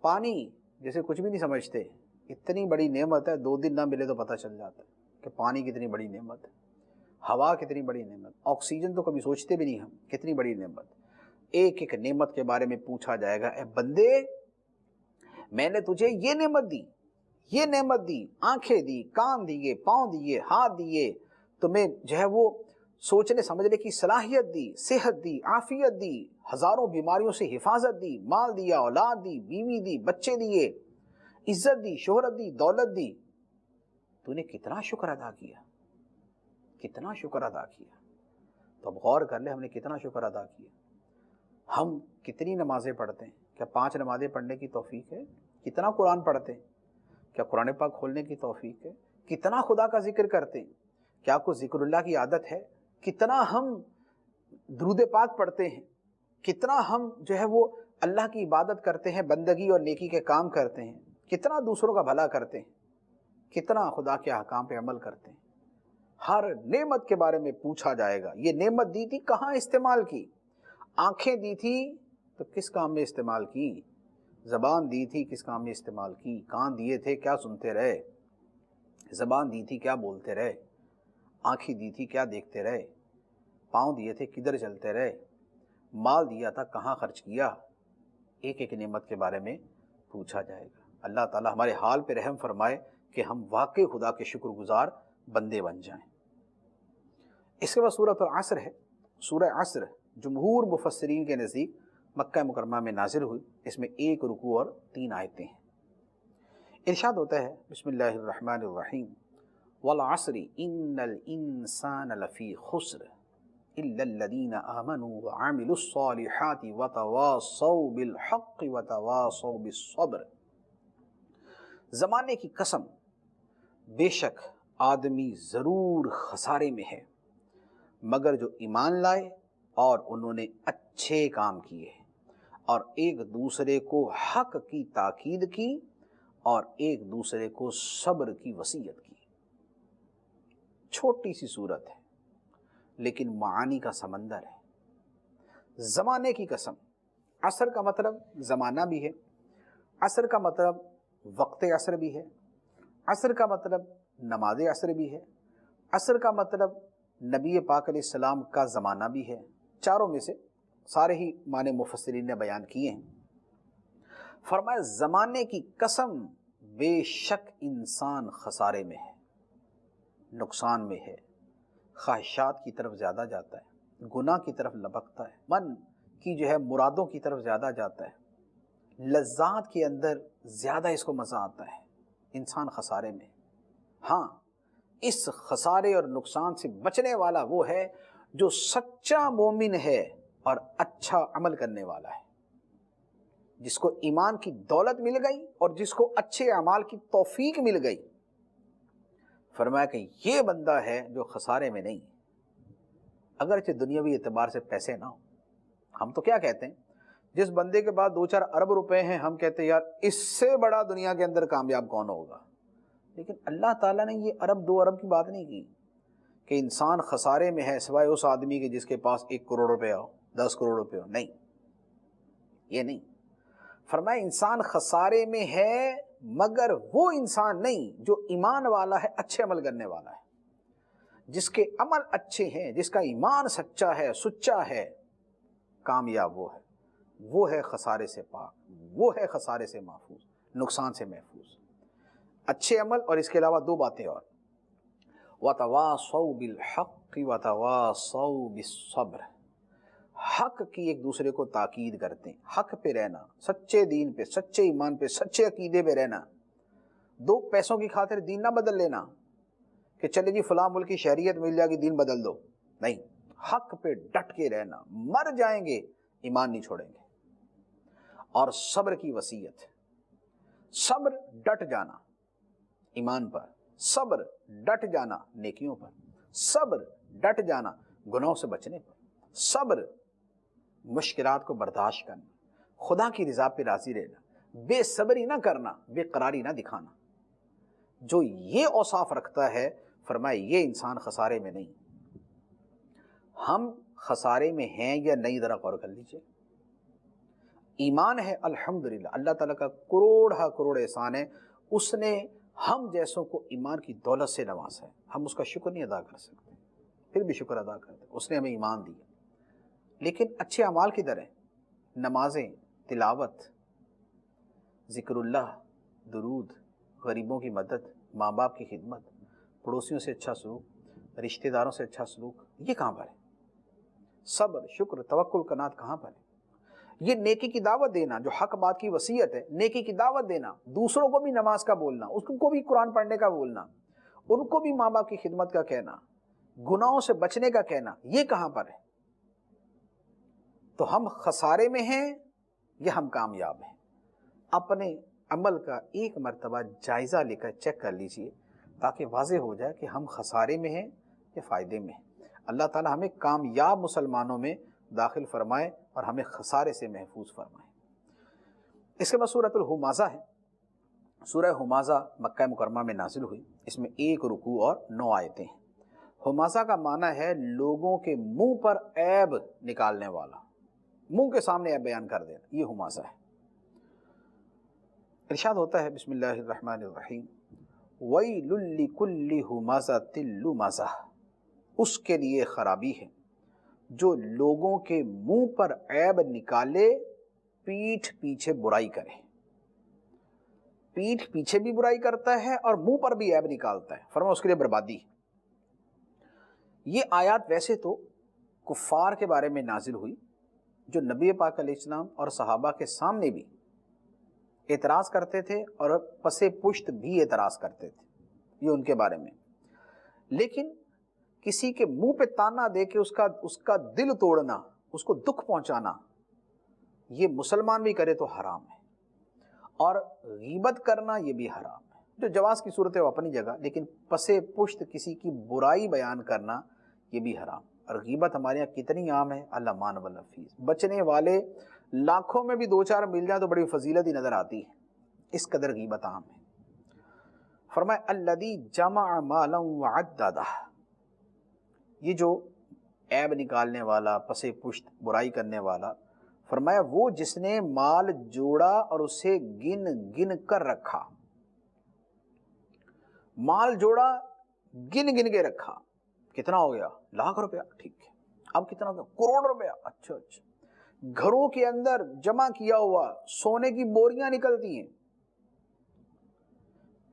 پانی جیسے کچھ بھی نہیں سمجھتے، اتنی بڑی نعمت ہے، 2 دن نہ ملے تو پتہ چل جاتا ہے کہ پانی کتنی بڑی نعمت ہے، ہوا کتنی بڑی نعمت، آکسیجن تو کبھی سوچتے بھی نہیں ہم کتنی بڑی نعمت. ایک ایک نعمت کے بارے میں پوچھا جائے گا، اے بندے میں نے تجھے یہ نعمت دی، یہ نعمت دی، آنکھیں دی، کان دیے، پاؤں دیے، ہاتھ دیے، تمہیں جو ہے وہ سوچنے سمجھنے کی صلاحیت دی، صحت دی، عافیت دی، ہزاروں بیماریوں سے حفاظت دی، مال دیا، اولاد دی، بیوی دی، بچے دیے، عزت دی، شہرت دی، دولت دی. تو نے کتنا شکر ادا کیا، کتنا شکر ادا کیا. تو اب غور کر لے ہم نے کتنا شکر ادا کیا. ہم کتنی نمازیں پڑھتے ہیں؟ کیا 5 نمازیں پڑھنے کی توفیق ہے؟ کتنا قرآن پڑھتے ہیں؟ کیا قرآن پاک کھولنے کی توفیق ہے؟ کتنا خدا کا ذکر کرتے ہیں؟ کیا کوئی ذکر اللہ کی عادت ہے؟ کتنا ہم درود پاک پڑھتے ہیں؟ کتنا ہم جو ہے وہ اللہ کی عبادت کرتے ہیں، بندگی اور نیکی کے کام کرتے ہیں؟ کتنا دوسروں کا بھلا کرتے ہیں؟ کتنا خدا کے احکام پہ عمل کرتے ہیں؟ ہر نعمت کے بارے میں پوچھا جائے گا. یہ نعمت دی تھی کہاں استعمال کی؟ آنکھیں دی تھی تو کس کام میں استعمال کی؟ زبان دی تھی کس کام میں استعمال کی؟ کان دیے تھے کیا سنتے رہے؟ زبان دی تھی کیا بولتے رہے؟ آنکھیں دی تھی کیا دیکھتے رہے؟ پاؤں دیے تھے کدھر چلتے رہے؟ مال دیا تھا کہاں خرچ کیا؟ ایک ایک نعمت کے بارے میں پوچھا جائے گا. اللہ تعالیٰ ہمارے حال پہ رحم فرمائے کہ ہم واقعی خدا کے شکر گزار بندے بن جائیں. اس کے بعد سورۃ العصر ہے. سورہ عصر جمہور مفسرین کے نزدیک مکہ مکرمہ میں نازل ہوئی. اس میں 1 رکوع اور 3 آیتیں ہیں. ارشاد ہوتا ہے بسم اللہ الرحمن الرحیم والعصر ان الانسان لفی خسر الا الذین آمنوا وعملوا الصالحات وتواصوا بالحق وتواصوا بالصبر. زمانے کی قسم، بے شک آدمی ضرور خسارے میں ہے مگر جو ایمان لائے اور انہوں نے اچھے کام کیے اور ایک دوسرے کو حق کی تاکید کی اور ایک دوسرے کو صبر کی وصیت کی. چھوٹی سی صورت ہے لیکن معانی کا سمندر ہے. زمانے کی قسم، عصر کا مطلب زمانہ بھی ہے، عصر کا مطلب وقت عصر بھی ہے، عصر کا مطلب نماز عصر بھی ہے، عصر کا مطلب نبی پاک علیہ السلام کا زمانہ بھی ہے. چاروں میں سے سارے ہی معنی مفسرین نے بیان کیے ہیں. فرمایا زمانے کی قسم بے شک انسان خسارے میں ہے، نقصان میں ہے، خواہشات کی طرف زیادہ جاتا ہے، گناہ کی طرف لپکتا ہے، من کی جو ہے مرادوں کی طرف زیادہ جاتا ہے، لذات کے اندر زیادہ اس کو مزہ آتا ہے. انسان خسارے میں. ہاں اس خسارے اور نقصان سے بچنے والا وہ ہے جو سچا مومن ہے اور اچھا عمل کرنے والا ہے، جس کو ایمان کی دولت مل گئی اور جس کو اچھے اعمال کی توفیق مل گئی. فرمایا کہ یہ بندہ ہے جو خسارے میں نہیں، اگرچہ دنیاوی اعتبار سے پیسے نہ ہو. ہم تو کیا کہتے ہیں، جس بندے کے پاس 2-4 ارب روپے ہیں ہم کہتے ہیں یار اس سے بڑا دنیا کے اندر کامیاب کون ہوگا. لیکن اللہ تعالیٰ نے یہ 1-2 ارب کی بات نہیں کی کہ انسان خسارے میں ہے سوائے اس آدمی کے جس کے پاس 1 کروڑ روپے ہو، 10 کروڑ روپے ہو. نہیں، یہ نہیں. فرمایا انسان خسارے میں ہے مگر وہ انسان نہیں جو ایمان والا ہے، اچھے عمل کرنے والا ہے، جس کے عمل اچھے ہیں، جس کا ایمان سچا ہے، سچا ہے. کامیاب وہ ہے خسارے سے پاک، وہ ہے خسارے سے محفوظ، نقصان سے محفوظ. اچھے عمل اور اس کے علاوہ 2 باتیں اور، وَتَوَاصَوْا بِالْحَقِّ وَتَوَاصَوْا بِالصَّبْرِ. حق کی ایک دوسرے کو تاکید کرتے ہیں، حق پہ رہنا، سچے دین پہ، سچے ایمان پہ، سچے عقیدے پہ رہنا. 2 پیسوں کی خاطر دین نہ بدل لینا کہ چلے جی فلاں ملک کی شہریت مل جائے گی دین بدل دو. نہیں، حق پہ ڈٹ کے رہنا، مر جائیں گے ایمان نہیں چھوڑیں گے. اور صبر کی وصیت، صبر ڈٹ جانا ایمان پر، صبر ڈٹ جانا نیکیوں پر، صبر ڈٹ جانا گناہوں سے بچنے پر، صبر مشکلات کو برداشت کرنا، خدا کی رضا پہ راضی رہنا، بے صبری نہ کرنا، بے قراری نہ دکھانا، جو یہ اوصاف رکھتا ہے فرمائے یہ انسان خسارے میں نہیں۔ ہم خسارے میں ہیں یا نہیں ذرا غور کر لیجئے۔ ایمان ہے الحمدللہ، اللہ تعالیٰ کا کروڑ احسان ہے، اس نے ہم جیسوں کو ایمان کی دولت سے نوازا ہے، ہم اس کا شکر نہیں ادا کر سکتے، پھر بھی شکر ادا کرتے، اس نے ہمیں ایمان دیا۔ لیکن اچھے اعمال کدھر ہیں؟ نمازیں، تلاوت، ذکر اللہ، درود، غریبوں کی مدد، ماں باپ کی خدمت، پڑوسیوں سے اچھا سلوک، رشتہ داروں سے اچھا سلوک، یہ کہاں پر ہے؟ صبر، شکر، توکل، قناعت کہاں پر ہے؟ یہ نیکی کی دعوت دینا جو حق بات کی وصیت ہے، نیکی کی دعوت دینا، دوسروں کو بھی نماز کا بولنا، اس کو بھی قرآن پڑھنے کا بولنا، ان کو بھی ماں باپ کی خدمت کا کہنا، گناہوں سے بچنے کا کہنا، یہ کہاں پر ہے؟ تو ہم خسارے میں ہیں یا ہم کامیاب ہیں؟ اپنے عمل کا ایک مرتبہ جائزہ لے کر چیک کر لیجئے تاکہ واضح ہو جائے کہ ہم خسارے میں ہیں یا فائدے میں ہیں۔ اللہ تعالی ہمیں کامیاب مسلمانوں میں داخل فرمائے اور ہمیں خسارے سے محفوظ فرمائے۔ اس کے بعد سورۃ الہمازہ ہے۔ سورہ ہمازہ مکہ مکرمہ میں نازل ہوئی، اس میں 1 رکوع اور 9 آیتیں ہیں۔ ہمازہ کا معنی ہے لوگوں کے منہ پر عیب نکالنے والا، منہ کے سامنے عیب بیان کر دینا، یہ ہمازہ ہے۔ ارشاد ہوتا ہے بسم اللہ الرحمن الرحیم وَيْلٌ لِكُلِّ ہُمَزَةٍ لُمَزَةٍ، اس کے لیے خرابی ہے جو لوگوں کے منہ پر عیب نکالے، پیٹھ پیچھے برائی کرے۔ پیٹھ پیچھے بھی برائی کرتا ہے اور منہ پر بھی عیب نکالتا ہے، فرمایا اس کے لیے بربادی۔ یہ آیات ویسے تو کفار کے بارے میں نازل ہوئی جو نبی پاک علیہ السلام اور صحابہ کے سامنے بھی اعتراض کرتے تھے اور پس پشت بھی اعتراض کرتے تھے، یہ ان کے بارے میں۔ لیکن کسی کے منہ پہ تانا دے کے اس کا دل توڑنا، اس کو دکھ پہنچانا، یہ مسلمان بھی کرے تو حرام ہے، اور غیبت کرنا یہ بھی حرام ہے۔ جو جواز کی صورت ہے وہ اپنی جگہ، لیکن پس پشت کسی کی برائی بیان کرنا یہ بھی حرام۔ اور غیبت ہمارے یہاں کتنی عام ہے، اللہ مان والحفیظ، بچنے والے لاکھوں میں بھی 2-4 مل جائیں تو بڑی فضیلت ہی نظر آتی ہے، اس قدر غیبت عام ہے۔ فرمایا الذی جمع مالا وعددہ، یہ جو عیب نکالنے والا، پس پشت برائی کرنے والا، فرمایا وہ جس نے مال جوڑا اور اسے گن گن کر رکھا۔ مال جوڑا، گن گن کے رکھا، کتنا ہو گیا؟ ₹1,00,000، ٹھیک ہے، اب کتنا ہو گیا؟ ₹1,00,00,000، اچھا۔ گھروں کے اندر جمع کیا ہوا سونے کی بوریاں نکلتی ہیں،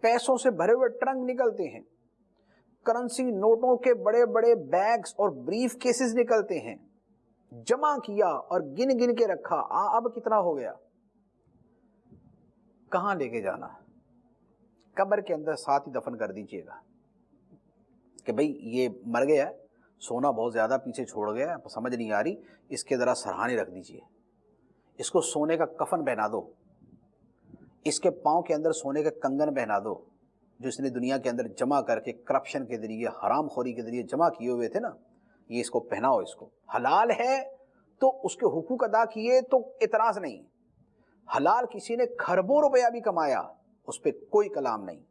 پیسوں سے بھرے ہوئے ٹرنک نکلتے ہیں، کرنسی نوٹوں کے بڑے بڑے بیگز اور بریف کیسز نکلتے ہیں، جمع کیا اور گن گن کے رکھا، اب کتنا ہو گیا؟ کہاں لے کے جانا؟ قبر کے اندر ساتھ ہی دفن کر دیجئے گا کہ بھئی یہ مر گیا، سونا بہت زیادہ پیچھے چھوڑ گیا، سمجھ نہیں آ رہی، اس کے ذرا سرہانے رکھ دیجئے، اس کو سونے کا کفن پہنا دو، اس کے پاؤں کے اندر سونے کا کنگن پہنا دو، جو اس نے دنیا کے اندر جمع کر کے کرپشن کے ذریعے، حرام خوری کے ذریعے جمع کیے ہوئے تھے نا، یہ اس کو پہناؤ، اس کو حلال ہے تو اس کے حقوق ادا کیے تو اعتراض نہیں، حلال کسی نے کھربوں روپیہ بھی کمایا اس پہ کوئی کلام نہیں،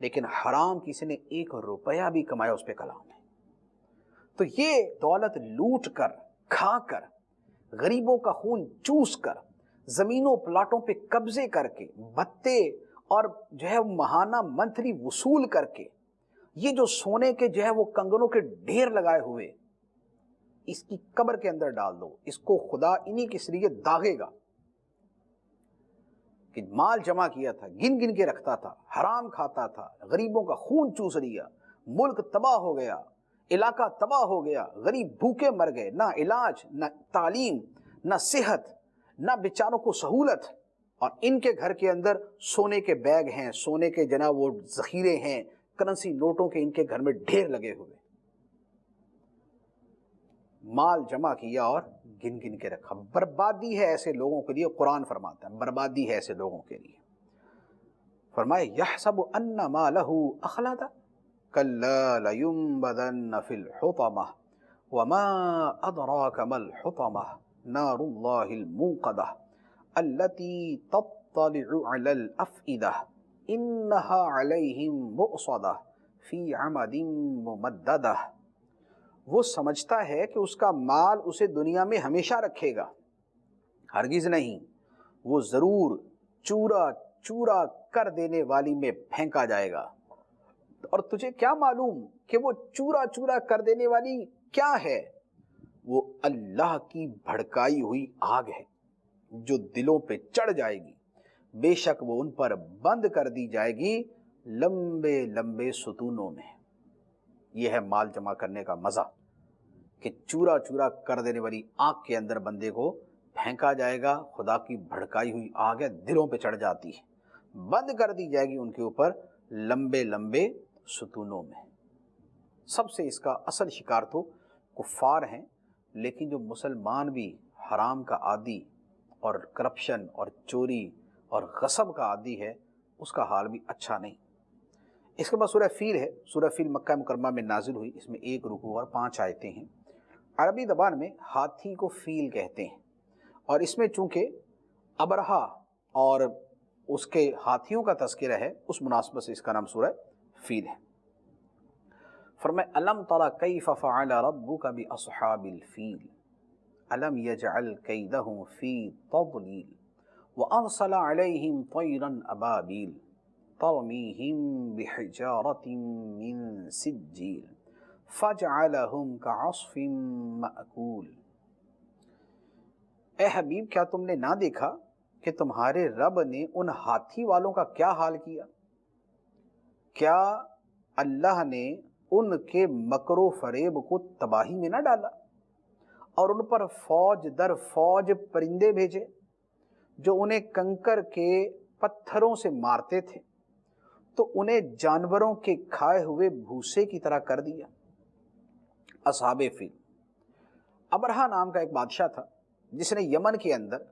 لیکن حرام کسی نے 1 روپیہ بھی کمایا اس پہ کلام ہے۔ تو یہ دولت لوٹ کر، کھا کر، غریبوں کا خون چوس کر، زمینوں پلاٹوں پہ قبضے کر کے، بھتے اور جو ہے ماہانہ منتھلی وصول کر کے، یہ جو سونے کے جو ہے وہ کنگنوں کے ڈھیر لگائے ہوئے، اس کی قبر کے اندر ڈال دو، اس کو خدا انہی کے ذریعے داغے گا کہ مال جمع کیا تھا، گن گن کے رکھتا تھا، حرام کھاتا تھا، غریبوں کا خون چوس لیا، ملک تباہ ہو گیا، علاقہ تباہ ہو گیا، غریب بھوکے مر گئے، نہ علاج، نہ تعلیم، نہ صحت، نہ بیچاروں کو سہولت، اور ان کے گھر کے اندر سونے کے بیگ ہیں، سونے کے جناب وہ ذخیرے ہیں، کرنسی نوٹوں کے ان کے گھر میں ڈھیر لگے ہوئے، مال جمع کیا اور گن گن کے رکھا۔ بربادی ہے ایسے لوگوں کے لیے، قرآن فرماتا ہے بربادی ہے ایسے لوگوں کے لیے۔ فرمائے یحسب ان مالہ اخلد کلا لینبذن فی الحطمہ وما ادراک ما الحطمہ نار اللہ الموقدہ التی تطلع علی الافئدہ انہا علیہم مؤصدہ فی عمد ممددہ۔ وہ سمجھتا ہے کہ اس کا مال اسے دنیا میں ہمیشہ رکھے گا، ہرگز نہیں، وہ ضرور چورا چورا کر دینے والی میں پھینکا جائے گا۔ اور تجھے کیا معلوم کہ وہ چورا چورا کر دینے والی کیا ہے؟ وہ اللہ کی بھڑکائی ہوئی آگ ہے جو دلوں پہ چڑھ جائے گی، بے شک وہ ان پر بند کر دی جائے گی لمبے لمبے ستونوں میں۔ یہ ہے مال جمع کرنے کا مزہ کہ چورا چورا کر دینے والی آگ کے اندر بندے کو پھینکا جائے گا۔ خدا کی بھڑکائی ہوئی آگ ہے، دلوں پہ چڑھ جاتی ہے، بند کر دی جائے گی ان کے اوپر لمبے لمبے ستونوں میں۔ سب سے اس کا اصل شکار تو کفار ہیں، لیکن جو مسلمان بھی حرام کا عادی اور کرپشن اور چوری اور غصب کا عادی ہے، اس کا حال بھی اچھا نہیں۔ اس کے بعد سورہ فیل ہے۔ سورہ فیل مکہ مکرمہ میں نازل ہوئی، اس میں 1 رکوع اور 5 آیتیں ہیں۔ عربی زبان میں ہاتھی کو فیل کہتے ہیں، اور اس میں چونکہ ابرہا اور اس کے ہاتھیوں کا تذکرہ ہے، اس مناسبت سے اس کا نام سورہ فیل ہے۔ فرمائے الم تر کیف فعل ربک باصحاب الفیل الم یجعل کیدہم فی تضلیل وارسل علیہم طیرا ابابیل ترمیہم بحجارۃ من سجیل فجعلہم کعصف مأکول۔ اے حبیب، کیا تم نے نہ دیکھا کہ تمہارے رب نے ان ہاتھی والوں کا کیا حال کیا؟ کیا اللہ نے ان کے مکر و فریب کو تباہی میں نہ ڈالا اور ان پر فوج در فوج پرندے بھیجے جو انہیں کنکر کے پتھروں سے مارتے تھے تو انہیں جانوروں کے کھائے ہوئے بھوسے کی طرح کر دیا۔ اصحاب فیل، ابرہا نام کا ایک بادشاہ تھا جس نے یمن کے اندر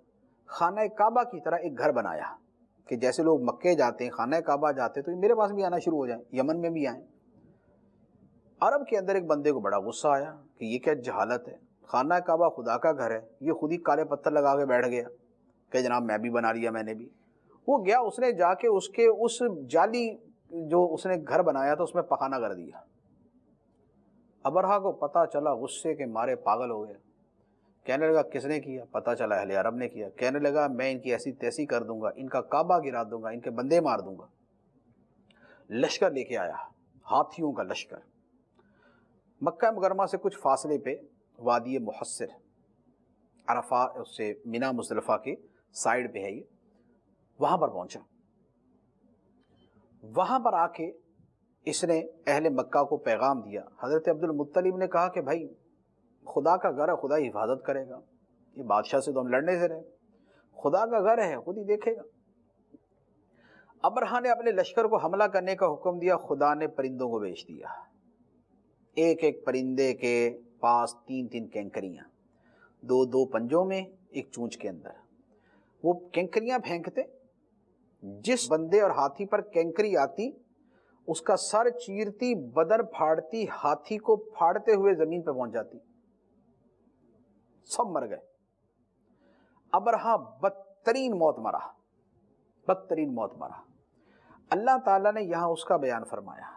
خانہ کعبہ کی طرح ایک گھر بنایا کہ جیسے لوگ مکے جاتے ہیں، خانہ کعبہ جاتے ہیں، تو میرے پاس بھی آنا شروع ہو جائیں، یمن میں بھی آئیں۔ عرب کے اندر ایک بندے کو بڑا غصہ آیا کہ یہ کیا جہالت ہے، خانہ کعبہ خدا کا گھر ہے، یہ خود ہی کالے پتھر لگا کے بیٹھ گیا کہ جناب میں بھی بنا لیا، میں نے بھی۔ وہ گیا، اس نے جا کے اس جعلی جو اس نے گھر بنایا تھا اس میں پخانہ کر دیا۔ ابرہا کو پتہ چلا، غصے کے مارے پاگل ہو گیا، کہنے لگا کس نے کیا؟ پتہ چلا اہل عرب نے کیا۔ کہنے لگا میں ان کی ایسی تیسی کر دوں گا، ان کا کعبہ گرا دوں گا، ان کے بندے مار دوں گا۔ لشکر لے کے آیا، ہاتھیوں کا لشکر۔ مکہ مکرمہ سے کچھ فاصلے پہ وادی محصر، عرفہ سے منی مزدلفہ کے سائیڈ پہ ہے یہ، وہاں پر پہنچا۔ وہاں پر آ کے اس نے اہل مکہ کو پیغام دیا۔ حضرت عبد المطلب نے کہا کہ بھائی خدا کا گھر ہے، خدا ہی حفاظت کرے گا، یہ بادشاہ سے تو ہم لڑنے سے رہے، خدا کا گھر ہے، خود ہی دیکھے گا۔ ابرہا نے اپنے لشکر کو حملہ کرنے کا حکم دیا، خدا نے پرندوں کو بھیج دیا، ایک ایک پرندے کے پاس 3 کینکریاں، 2 پنجوں میں، ایک چونچ کے اندر۔ وہ کینکریاں پھینکتے، جس بندے اور ہاتھی پر کینکری آتی اس کا سر چیرتی، بدن پھاڑتی، ہاتھی کو پھاڑتے ہوئے زمین پہ پہنچ جاتی، سب مر گئے۔ ابرہا بدترین موت مرا، بدترین موت مرا۔ اللہ تعالیٰ نے یہاں اس کا بیان فرمایا،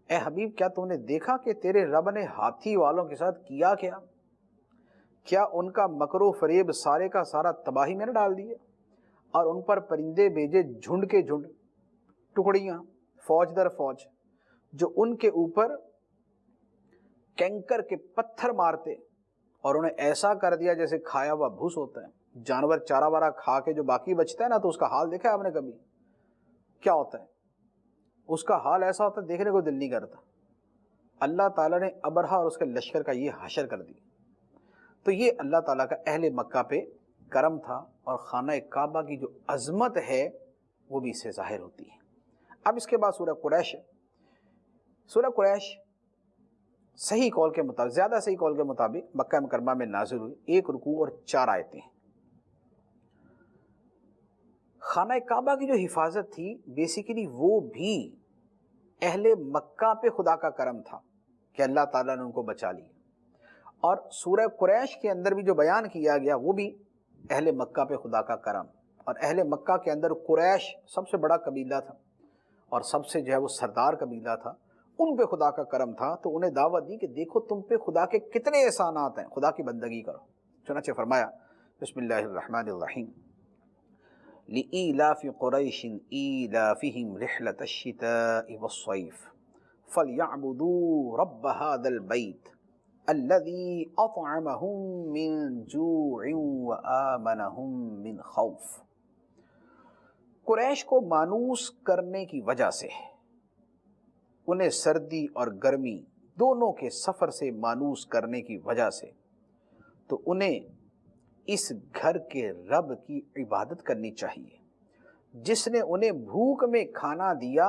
اے حبیب کیا تم نے دیکھا کہ تیرے رب نے ہاتھی والوں کے ساتھ کیا کیا؟ کیا ان کا مکر و فریب سارے کا سارا تباہی میں نہ ڈال دیا؟ اور ان پر پرندے بھیجے، جھنڈ کے جھنڈ، ٹکڑیاں، فوج در فوج، جو ان کے اوپر کینکر کے پتھر مارتے، اور انہیں ایسا کر دیا جیسے کھایا ہوا بھوس ہوتا ہے۔ جانور چارہ وارہ کھا کے جو باقی بچتا ہے نا، تو اس کا حال دیکھا ہے آپ نے کبھی کیا ہوتا ہے؟ اس کا حال ایسا ہوتا ہے دیکھنے کو دل نہیں کرتا۔ اللہ تعالیٰ نے ابرہا اور اس کے لشکر کا یہ حشر کر دیا۔ تو یہ اللہ تعالیٰ کا اہل مکہ پہ کرم تھا، اور خانہ کعبہ کی جو عظمت ہے وہ بھی اس سے ظاہر ہوتی ہے۔ اب اس کے بعد سورہ قریش ہے۔ سورہ قریش صحیح قول کے مطابق، زیادہ صحیح قول کے مطابق مکہ مکرمہ میں نازل ہوئی، 1 رکوع اور 4 آیتیں ہیں۔ خانہ کعبہ کی جو حفاظت تھی، بیسیکلی وہ بھی اہل مکہ پہ خدا کا کرم تھا کہ اللہ تعالیٰ نے ان کو بچا لیا۔ اور سورہ قریش کے اندر بھی جو بیان کیا گیا وہ بھی اہل مکہ پہ خدا کا کرم، اور اہل مکہ کے اندر قریش سب سے بڑا قبیلہ تھا اور سب سے جو ہے وہ سردار قبیلہ تھا، ان پہ خدا کا کرم تھا، تو انہیں دعوت دی کہ دیکھو تم پہ خدا کے کتنے احسانات ہیں، خدا کی بندگی کرو۔ چنانچہ فرمایا بسم اللہ الرحمن الرحیم لِإِيلَافِ قُرَيْشٍ إِيلَافِهِمْ رِحْلَةَ الشِّتَاءِ وَالصَّيْفِ فَلْيَعْبُدُوا رَبَّ هَذَا الْبَيْتِ الَّذِي أَطْعَمَهُم مِّن جُوعٍ وَآمَنَهُم مِّن خَوْفٍ۔ قریش کو مانوس کرنے کی وجہ سے، انہیں سردی اور گرمی دونوں کے سفر سے مانوس کرنے کی وجہ سے، تو انہیں اس گھر کے رب کی عبادت کرنی چاہیے جس نے انہیں بھوک میں کھانا دیا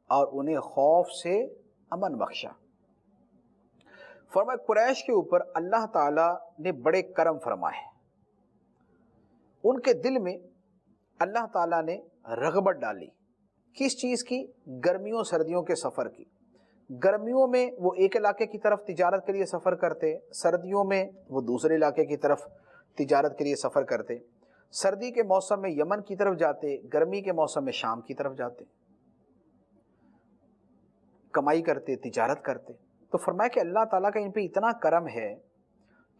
اور انہیں خوف سے امن بخشا۔ فرمایا قریش کے اوپر اللہ تعالیٰ نے بڑے کرم فرمائے، ان کے دل میں اللہ تعالیٰ نے رغبت ڈالی کس چیز کی؟ گرمیوں سردیوں کے سفر کی۔ گرمیوں میں وہ ایک علاقے کی طرف تجارت کے لیے سفر کرتے، سردیوں میں وہ دوسرے علاقے کی طرف تجارت کے لیے سفر کرتے، سردی کے موسم میں یمن کی طرف جاتے، گرمی کے موسم میں شام کی طرف جاتے، کمائی کرتے، تجارت کرتے۔ تو فرمایا کہ اللہ تعالیٰ کا ان پہ اتنا کرم ہے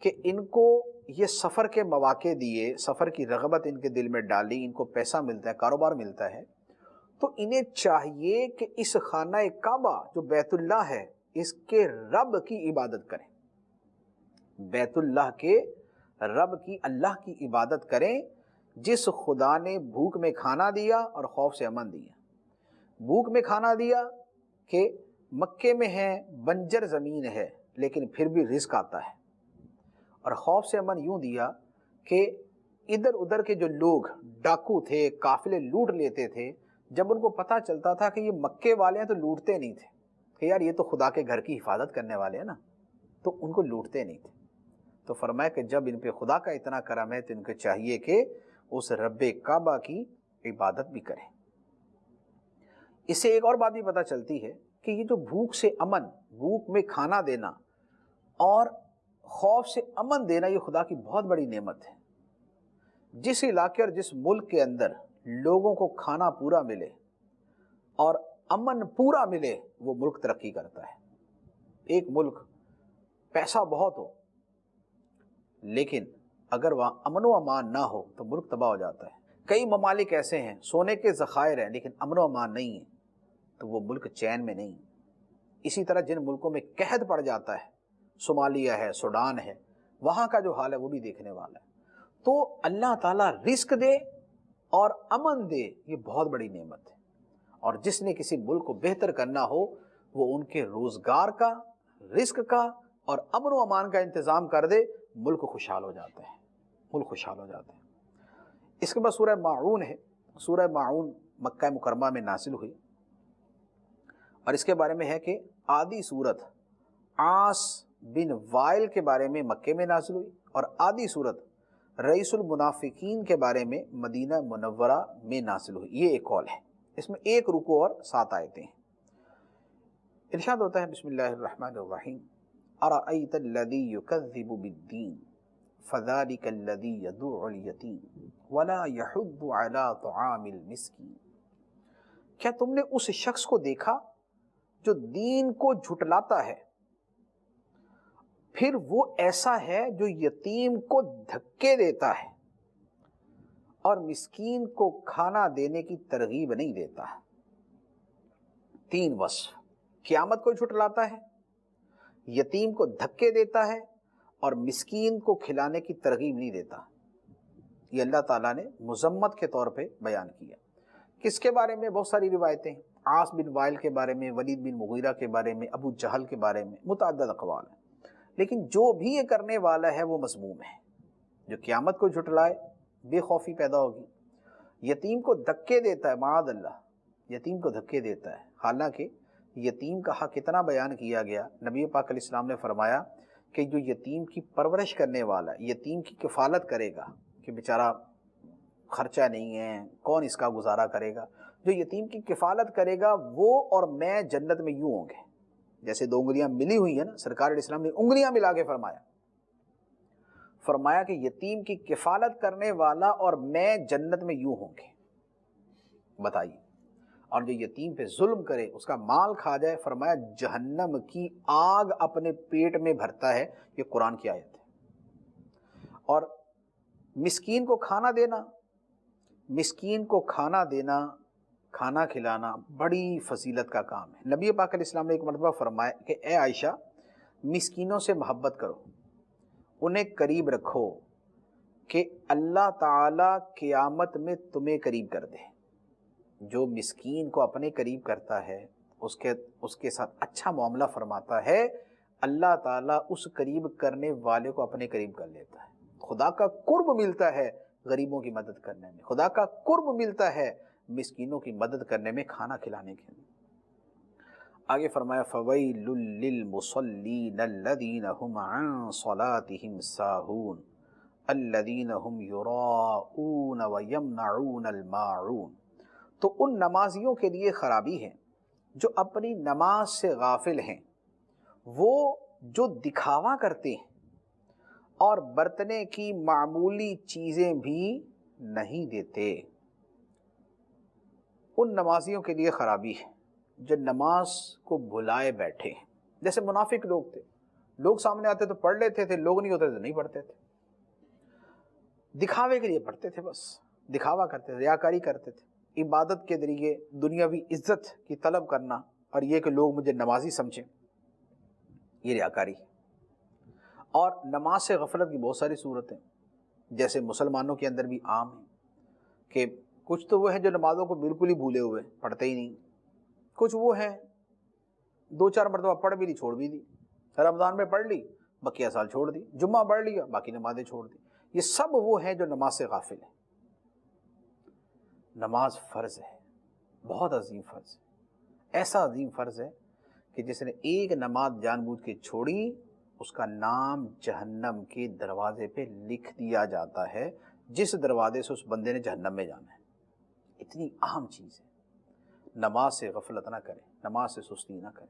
کہ ان کو یہ سفر کے مواقع دیے، سفر کی رغبت ان کے دل میں ڈالی، ان کو پیسہ ملتا ہے، کاروبار ملتا ہے، تو انہیں چاہیے کہ اس خانہ کعبہ جو بیت اللہ ہے اس کے رب کی عبادت کریں، بیت اللہ کے رب کی، اللہ کی عبادت کریں جس خدا نے بھوک میں کھانا دیا اور خوف سے امن دیا۔ بھوک میں کھانا دیا کہ مکے میں ہے، بنجر زمین ہے لیکن پھر بھی رزق آتا ہے، اور خوف سے امن یوں دیا کہ ادھر ادھر کے جو لوگ ڈاکو تھے، قافلے لوٹ لیتے تھے، جب ان کو پتہ چلتا تھا کہ یہ مکے والے ہیں تو لوٹتے نہیں تھے کہ یار یہ تو خدا کے گھر کی حفاظت کرنے والے ہیں نا، تو ان کو لوٹتے نہیں تھے۔ تو فرمایا کہ جب ان پہ خدا کا اتنا کرم ہے تو ان کو چاہیے کہ اس رب کعبہ کی عبادت بھی کریں۔ اس سے ایک اور بات بھی پتہ چلتی ہے کہ یہ جو بھوک سے امن، بھوک میں کھانا دینا اور خوف سے امن دینا، یہ خدا کی بہت بڑی نعمت ہے۔ جس علاقے اور جس ملک کے اندر لوگوں کو کھانا پورا ملے اور امن پورا ملے وہ ملک ترقی کرتا ہے۔ ایک ملک پیسہ بہت ہو لیکن اگر وہاں امن و امان نہ ہو تو ملک تباہ ہو جاتا ہے۔ کئی ممالک ایسے ہیں سونے کے ذخائر ہیں لیکن امن و امان نہیں ہے تو وہ ملک چین میں نہیں۔ اسی طرح جن ملکوں میں قحط پڑ جاتا ہے، صومالیہ ہے، سوڈان ہے، وہاں کا جو حال ہے وہ بھی دیکھنے والا ہے۔ تو اللہ تعالیٰ رزق دے اور امن دے، یہ بہت بڑی نعمت ہے، اور جس نے کسی ملک کو بہتر کرنا ہو وہ ان کے روزگار کا، رزق کا اور امن و امان کا انتظام کر دے، ملک خوشحال ہو جاتا ہے، ملک خوشحال ہو جاتا ہے۔ اس کے بعد سورہ ماعون ہے۔ سورہ ماعون مکہ مکرمہ میں نازل ہوئی، اور اس کے بارے میں ہے کہ آدھی صورت عاص بن وائل کے بارے میں مکے میں نازل ہوئی، اور آدھی صورت رئیس المنافقین کے بارے میں مدینہ منورہ میں نازل ہوئی۔ یہ ایک قول ہے، اس میں 1 رکوع اور 7 آیتیں ہیں۔ ارشاد ہوتا ہے بسم اللہ الرحمن الرحیم ارأیت الذی یکذب بالدین فذلک الذی یدع الیتیم ولا یحض علی طعام المسکین۔ کیا تم نے اس شخص کو دیکھا جو دین کو جھٹلاتا ہے، پھر وہ ایسا ہے جو یتیم کو دھکے دیتا ہے اور مسکین کو کھانا دینے کی ترغیب نہیں دیتا۔ 3 وصف: قیامت کو جھٹلاتا ہے، یتیم کو دھکے دیتا ہے اور مسکین کو کھلانے کی ترغیب نہیں دیتا۔ یہ اللہ تعالیٰ نے مذمت کے طور پہ بیان کیا۔ کس کے بارے میں؟ بہت ساری روایتیں ہیں، عاص بن وائل کے بارے میں، ولید بن مغیرہ کے بارے میں، ابو جہل کے بارے میں، متعدد اقوال ہیں، لیکن جو بھی یہ کرنے والا ہے وہ مذموم ہے۔ جو قیامت کو جھٹلائے بے خوفی پیدا ہوگی، یتیم کو دھکے دیتا ہے، معاذ اللہ یتیم کو دھکے دیتا ہے، حالانکہ یتیم کا حق اتنا بیان کیا گیا، نبی پاک علیہ السلام نے فرمایا کہ جو یتیم کی پرورش کرنے والا، یتیم کی کفالت کرے گا کہ بیچارہ خرچہ نہیں ہے، کون اس کا گزارا کرے گا، جو یتیم کی کفالت کرے گا وہ اور میں جنت میں یوں ہوں گے جیسے 2 انگلیاں ملی ہوئی ہیں نا، سرکار علیہ السلام نے انگلیاں ملا کے فرمایا فرمایا کہ یتیم کی کفالت کرنے والا اور میں جنت میں یوں ہوں گے. بتائیے. اور جو یتیم پہ ظلم کرے، اس کا مال کھا جائے، فرمایا جہنم کی آگ اپنے پیٹ میں بھرتا ہے. یہ قرآن کی آیت ہے. اور مسکین کو کھانا دینا، مسکین کو کھانا دینا، کھانا کھلانا بڑی فضیلت کا کام ہے. نبی پاک علیہ السلام نے ایک مرتبہ فرمایا کہ اے عائشہ، مسکینوں سے محبت کرو، انہیں قریب رکھو کہ اللہ تعالیٰ قیامت میں تمہیں قریب کر دے. جو مسکین کو اپنے قریب کرتا ہے، اس کے ساتھ اچھا معاملہ فرماتا ہے، اللہ تعالیٰ اس قریب کرنے والے کو اپنے قریب کر لیتا ہے. خدا کا قرب ملتا ہے غریبوں کی مدد کرنے میں، خدا کا قرب ملتا ہے مسکینوں کی مدد کرنے میں، کھانا کھلانے کے میں. آگے فرمایا فَوَيْلٌ لِّلْمُصَلِّينَ الَّذِينَ هُمْ عَن صَلَاتِهِمْ سَاهُونَ الَّذِينَ هُمْ يُرَاءُونَ وَيَمْنَعُونَ الْمَاعُونَ. تو ان نمازیوں کے لیے خرابی ہے جو اپنی نماز سے غافل ہیں، وہ جو دکھاوا کرتے ہیں اور برتنے کی معمولی چیزیں بھی نہیں دیتے. ان نمازیوں کے لیے خرابی ہے جو نماز کو بھلائے بیٹھے ہیں. جیسے منافق لوگ تھے، لوگ سامنے آتے تو پڑھ لیتے تھے، لوگ نہیں ہوتے تو نہیں پڑھتے تھے. دکھاوے کے لیے پڑھتے تھے، بس دکھاوا کرتے تھے، ریاکاری کرتے تھے. عبادت کے ذریعے دنیاوی عزت کی طلب کرنا اور یہ کہ لوگ مجھے نمازی سمجھیں، یہ ریاکاری ہے. اور نماز سے غفلت کی بہت ساری صورتیں جیسے مسلمانوں کے اندر بھی عام ہیں کہ کچھ تو وہ ہیں جو نمازوں کو بالکل ہی بھولے ہوئے، پڑھتے ہی نہیں. کچھ وہ ہیں 2-4 مرتبہ پڑھ بھی لی، چھوڑ بھی دی. رمضان میں پڑھ لی، بقیہ سال چھوڑ دی. جمعہ پڑھ لیا، باقی نمازیں چھوڑ دی. یہ سب وہ ہیں جو نماز سے غافل ہیں. نماز فرض ہے، بہت عظیم فرض ہے. ایسا عظیم فرض ہے کہ جس نے ایک نماز جان بوجھ کے چھوڑی، اس کا نام جہنم کے دروازے پہ لکھ دیا جاتا ہے، جس دروازے سے اس بندے نے جہنم میں جانا ہے. اتنی اہم چیز ہے. نماز سے غفلت نہ کرے، نماز سے سستی نہ کرے،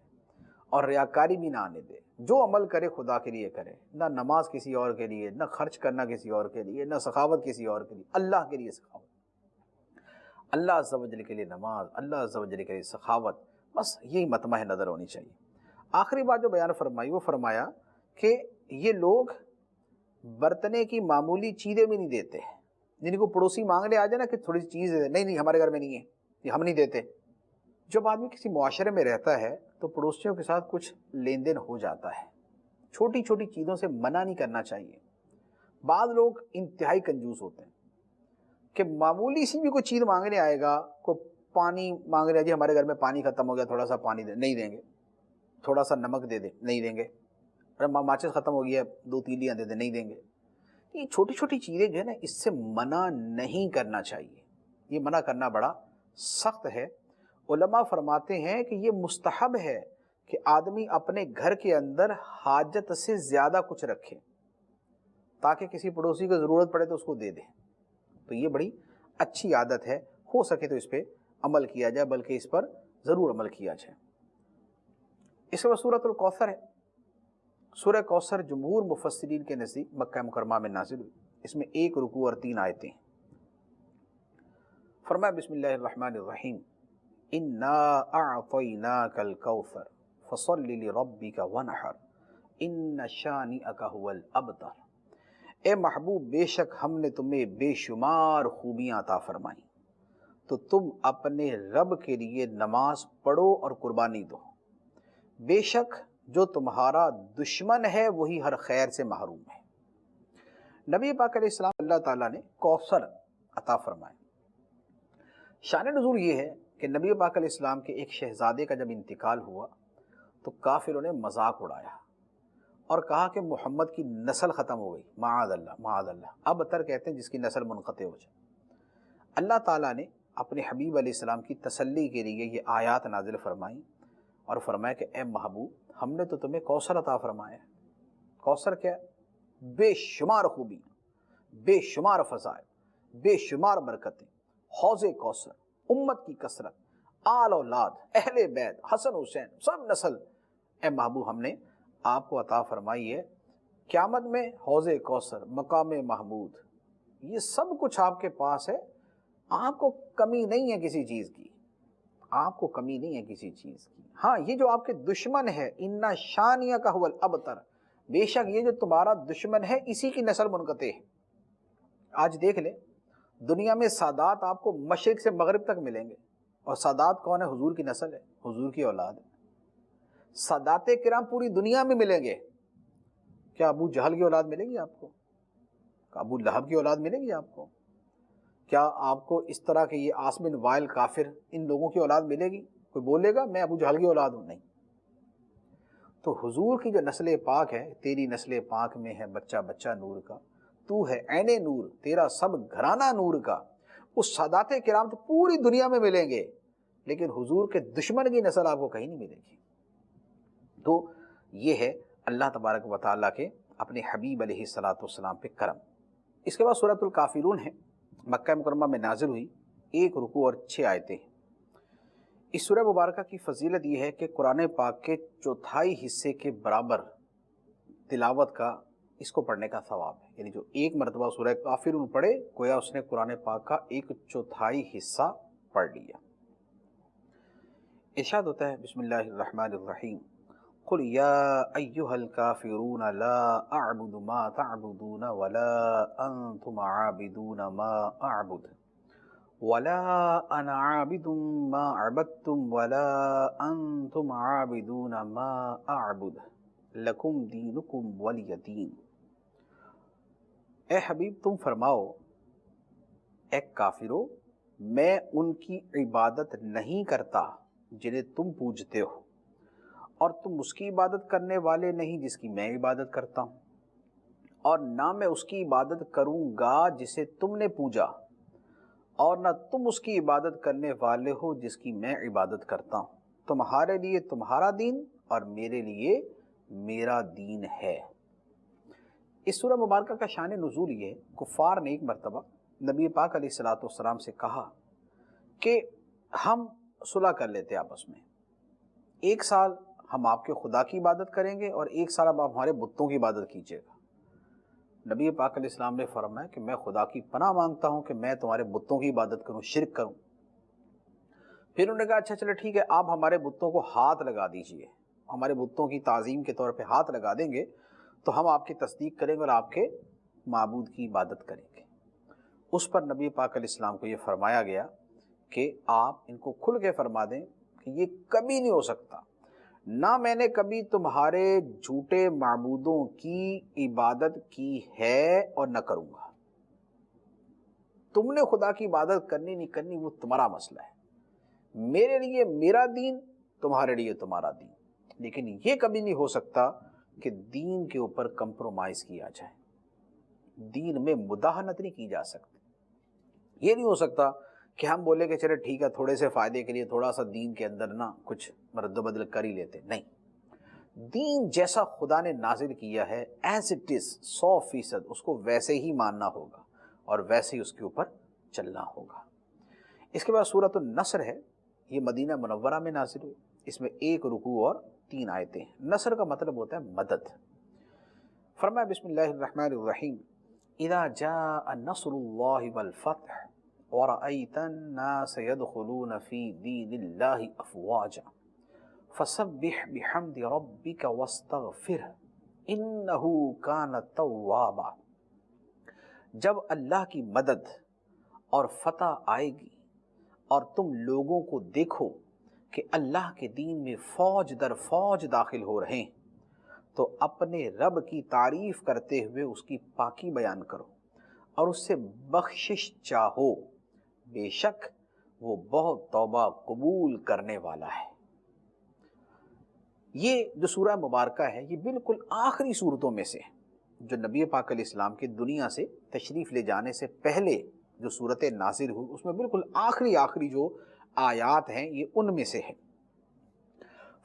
اور ریاکاری بھی نہ آنے دے. جو عمل کرے خدا کے لیے کرے، نہ نماز کسی اور کے لیے، نہ خرچ کرنا کسی اور کے لیے، نہ سخاوت کسی اور کے لیے، اللہ کے لیے سخاوت. اللہ عز و جل کے لیے نماز، اللہ عز و جل کے لیے سخاوت، بس یہی مطمع نظر ہونی چاہیے. آخری بات جو بیان فرمائی، وہ فرمایا کہ یہ لوگ برتنے کی معمولی چیزیں بھی نہیں دیتے. جن کو پڑوسی مانگنے آ جائے نا کہ تھوڑی سی چیز دے، نہیں ہمارے گھر میں نہیں ہے، یہ ہم نہیں دیتے. جب آدمی کسی معاشرے میں رہتا ہے تو پڑوسیوں کے ساتھ کچھ لین دین ہو جاتا ہے. چھوٹی چھوٹی چیزوں سے منع نہیں کرنا چاہیے. بعض لوگ انتہائی کنجوس ہوتے ہیں کہ معمولی سی بھی کوئی چیز مانگنے آئے گا، کوئی پانی مانگ رہا، جی ہمارے گھر میں پانی ختم ہو گیا، تھوڑا سا پانی دے، نہیں دیں گے. تھوڑا سا نمک دے دے، نہیں دیں گے. ماچس ختم ہو گیا، 2 تیلیاں دے دے، نہیں دیں گے. یہ چھوٹی چھوٹی چیزیں جو ہے نا، اس سے منع نہیں کرنا چاہیے. یہ منع کرنا بڑا سخت ہے. علماء فرماتے ہیں کہ یہ مستحب ہے کہ آدمی اپنے گھر کے اندر حاجت سے زیادہ کچھ رکھے تاکہ کسی پڑوسی کو ضرورت پڑے تو اس کو دے دے. تو یہ بڑی اچھی عادت ہے. ہو سکے تو اس پہ عمل کیا جائے، بلکہ اس پر ضرور عمل کیا جائے. اس کے بعد سورۃ الکوثر ہے. سورہ کوثر جمہور مفسرین کے نزدیک مکہ مکرمہ میں نازل ہوئی. اس میں 1 رکوع اور 3 آیتیں ہیں. فرمایا بسم اللہ الرحمن الرحیم انا اعطیناک الکوثر فصل لربک وانحر ان شانئک هو الابتر. اے محبوب، بے شک ہم نے تمہیں بے شمار خوبیاں عطا فرمائیں، تو تم اپنے رب کے لیے نماز پڑھو اور قربانی دو. بے شک جو تمہارا دشمن ہے وہی ہر خیر سے محروم ہے. نبی پاک علیہ السلام اللہ تعالیٰ نے کوثر عطا فرمائے. شان نزول یہ ہے کہ نبی پاک علیہ السلام کے ایک شہزادے کا جب انتقال ہوا تو کافروں نے مذاق اڑایا اور کہا کہ محمد کی نسل ختم ہو گئی. معاذ اللہ، معاذ اللہ. ابتر کہتے ہیں جس کی نسل منقطع ہو جائے. اللہ تعالیٰ نے اپنے حبیب علیہ السلام کی تسلی کے لیے یہ آیات نازل فرمائیں اور فرمایا کہ اے محبوب، ہم نے تو تمہیں کوثر عطا فرمایا ہے. کوثر کیا؟ بے شمار خوبیاں، بے شمار فضائل، بے شمار برکتیں. حوض کوثر، امت کی کثرت، آل اولاد، اہل بیت، حسن حسین، سب نسل. اے محبوب، ہم نے آپ کو عطا فرمائی ہے قیامت میں حوض کوثر، مقام محمود، یہ سب کچھ آپ کے پاس ہے، آپ کو کمی نہیں ہے کسی چیز کی، آپ کو کمی نہیں ہے کسی چیز کی۔ ہاں یہ جو آپ کے دشمن ہے، ان شانیہ کا هو الابتر، بے شک یہ جو تمہارا دشمن ہے اسی کی نسل منقطع ہے۔ آج دیکھ لیں دنیا میں سادات آپ کو مشرق سے مغرب تک ملیں گے، اور سادات کون ہے؟ حضور کی نسل ہے، حضور کی اولاد ہے۔ سادات کرام پوری دنیا میں ملیں گے، کیا ابو جہل کی اولاد ملے گی آپ کو؟ ابو لہب کی اولاد ملے گی آپ کو؟ کیا آپ کو اس طرح کے یہ عاص بن وائل کافر ان لوگوں کی اولاد ملے گی؟ کوئی بولے گا میں ابو جہل کی اولاد ہوں؟ نہیں۔ تو حضور کی جو نسل پاک ہے، تیری نسل پاک میں ہے بچہ بچہ نور کا، تو ہے عین نور، تیرا سب گھرانہ نور کا۔ اس سادات کرام تو پوری دنیا میں ملیں گے، لیکن حضور کے دشمن کی نسل آپ کو کہیں نہیں ملے گی۔ تو یہ ہے اللہ تبارک و تعالیٰ کے اپنے حبیب علیہ السلام پہ کرم۔ اس کے بعد سورۃ الکافرون ہے، مکہ مکرمہ میں نازل ہوئی، 1 رکوع اور 6 آیتیں ہیں۔ اس سورہ مبارکہ کی فضیلت یہ ہے کہ قرآن پاک کے 1/4 حصے کے برابر تلاوت کا اس کو پڑھنے کا ثواب ہے، یعنی جو 1 مرتبہ سورہ کافرون پڑھے گویا اس نے قرآن پاک کا 1/4 حصہ پڑھ لیا۔ ارشاد ہوتا ہے بسم اللہ الرحمن الرحیم، قل یا ایہا الکافرون لا اعبد ما تعبدون ولا انتم عابدون ما اعبد ولا انا عابد ما عبدتم ولا انتم عابدون ما اعبد لکم دینکم ولی دین۔ اے حبیب تم فرماؤ، اے کافرو میں ان کی عبادت نہیں کرتا جنہیں تم پوجتے ہو، اور تم اس کی عبادت کرنے والے نہیں جس کی میں عبادت کرتا ہوں، اور نہ میں اس کی عبادت کروں گا جسے تم نے پوجا، اور نہ تم اس کی عبادت کرنے والے ہو جس کی میں عبادت کرتا ہوں۔ تمہارے لیے تمہارا دین اور میرے لیے میرا دین ہے۔ اس سورہ مبارکہ کا شان نزول یہ ہے، کفار نے ایک مرتبہ نبی پاک علیہ الصلوۃ والسلام سے کہا کہ ہم صلح کر لیتے آپس میں، 1 سال ہم آپ کے خدا کی عبادت کریں گے اور 1 سال آپ ہمارے بتوں کی عبادت کیجیے گا۔ نبی پاک علیہ السلام نے فرمایا کہ میں خدا کی پناہ مانگتا ہوں کہ میں تمہارے بتوں کی عبادت کروں، شرک کروں۔ پھر انہوں نے کہا اچھا چلو ٹھیک ہے، آپ ہمارے بتوں کو ہاتھ لگا دیجئے، ہمارے بتوں کی تعظیم کے طور پہ ہاتھ لگا دیں گے تو ہم آپ کی تصدیق کریں گے اور آپ کے معبود کی عبادت کریں گے۔ اس پر نبی پاک علیہ السلام کو یہ فرمایا گیا کہ آپ ان کو کھل کے فرما دیں کہ یہ کبھی نہیں ہو سکتا، نہ میں نے کبھی تمہارے جھوٹے معبودوں کی عبادت کی ہے اور نہ کروں گا۔ تم نے خدا کی عبادت کرنی نہیں کرنی وہ تمہارا مسئلہ ہے، میرے لیے میرا دین، تمہارے لیے تمہارا دین، لیکن یہ کبھی نہیں ہو سکتا کہ دین کے اوپر کمپرومائز کیا جائے، دین میں مداہنت نہیں کی جا سکتی۔ یہ نہیں ہو سکتا کہ ہم بولے کہ چلے ٹھیک ہے تھوڑے سے فائدے کے لیے تھوڑا سا دین کے اندر نا کچھ رد و بدل کر ہی لیتے، نہیں، دین جیسا خدا نے نازل کیا ہے ایز اٹ از 100% اس کو ویسے ہی ماننا ہوگا اور ویسے ہی اس کے اوپر چلنا ہوگا۔ اس کے بعد سورۃ النصر ہے، یہ مدینہ منورہ میں نازل ہوئی، اس میں 1 رکوع اور 3 آیتیں ہیں۔ نصر کا مطلب ہوتا ہے مدد۔ فرمایا بسم اللہ الرحمن الرحیم، اذا جاء نصر اللہ والفتح وَرَأَيْتَ النَّاسَ يَدْخُلُونَ فِي دِينِ اللَّهِ أَفْوَاجًا فَسَبِّحْ بِحَمْدِ رَبِّكَ وَاسْتَغْفِرْهُ إِنَّهُ كَانَ تَوَّابًا۔ جب اللہ کی مدد اور فتح آئے گی اور تم لوگوں کو دیکھو کہ اللہ کے دین میں فوج در فوج داخل ہو رہے ہیں تو اپنے رب کی تعریف کرتے ہوئے اس کی پاکی بیان کرو اور اس سے بخشش چاہو، بے شک وہ بہت توبہ قبول کرنے والا ہے۔ یہ جو سورہ مبارکہ ہے یہ بالکل آخری صورتوں میں سے جو نبی پاک علیہ السلام کے دنیا سے تشریف لے جانے سے پہلے جو صورت نازل ہوئی اس میں بالکل آخری جو آیات ہیں یہ ان میں سے ہے۔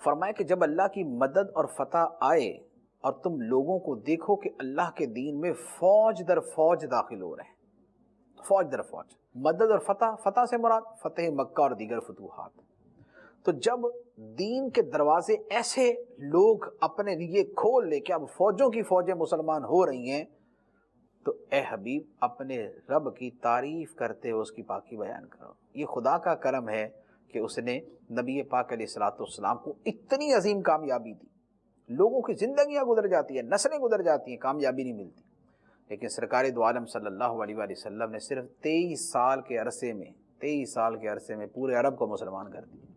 فرمایا کہ جب اللہ کی مدد اور فتح آئے اور تم لوگوں کو دیکھو کہ اللہ کے دین میں فوج در فوج داخل ہو رہے ہیں، فوج در فوج، مدد اور فتح، فتح سے مراد فتح مکہ اور دیگر فتوحات، تو جب دین کے دروازے ایسے لوگ اپنے لیے کھول لے کے اب فوجوں کی فوجیں مسلمان ہو رہی ہیں، تو اے حبیب اپنے رب کی تعریف کرتے ہوئے اس کی پاکی بیان کرو۔ یہ خدا کا کرم ہے کہ اس نے نبی پاک علیہ الصلوۃ والسلام کو اتنی عظیم کامیابی دی۔ لوگوں کی زندگیاں گزر جاتی ہیں، نسلیں گزر جاتی ہیں، کامیابی نہیں ملتی، لیکن سرکار دو عالم صلی اللہ علیہ وآلہ وسلم نے صرف 23 سال کے عرصے میں پورے عرب کو مسلمان کر دیا۔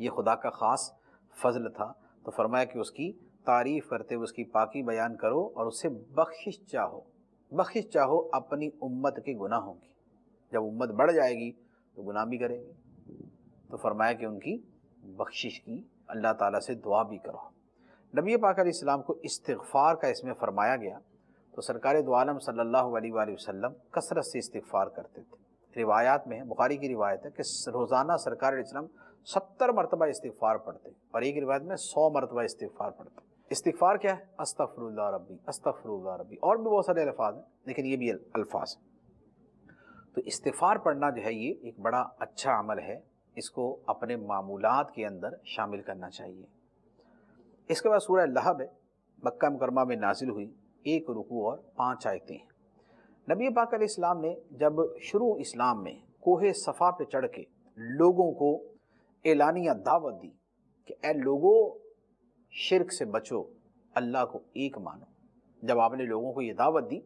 یہ خدا کا خاص فضل تھا، تو فرمایا کہ اس کی تعریف کرتے ہوئے اس کی پاکی بیان کرو اور اس سے بخشش چاہو اپنی امت کے گناہوں کی۔ جب امت بڑھ جائے گی تو گناہ بھی کرے گی، تو فرمایا کہ ان کی بخشش کی اللہ تعالیٰ سے دعا بھی کرو۔ نبی پاک علیہ السلام کو استغفار کا اس میں فرمایا گیا، تو سرکار دو عالم صلی اللہ علیہ وآلہ وسلم کثرت سے استغفار کرتے تھے۔ روایات میں ہے، بخاری کی روایت ہے کہ روزانہ سرکار علیہ السلام 70 مرتبہ استغفار پڑھتے، اور ایک روایت میں 100 مرتبہ استغفار پڑھتے۔ استغفار کیا ہے؟ استغفر اللہ ربی، استغفر اللہ ربی، اور بھی بہت سارے الفاظ ہیں لیکن یہ بھی الفاظ ہیں۔ تو استغفار پڑھنا جو ہے یہ ایک بڑا اچھا عمل ہے، اس کو اپنے معمولات کے اندر شامل کرنا چاہیے۔ اس کے بعد سورہ لہب ہے، مکہ مکرمہ میں نازل ہوئی، 1 رکوع اور 5 آیتیں ہیں۔ نبی پاک علیہ السلام نے جب شروع اسلام میں کوہ صفا پہ چڑھ کے لوگوں کو اعلانیہ دعوت دی کہ اے لوگوں شرک سے بچو، اللہ کو ایک مانو، جب آپ نے لوگوں کو یہ دعوت دی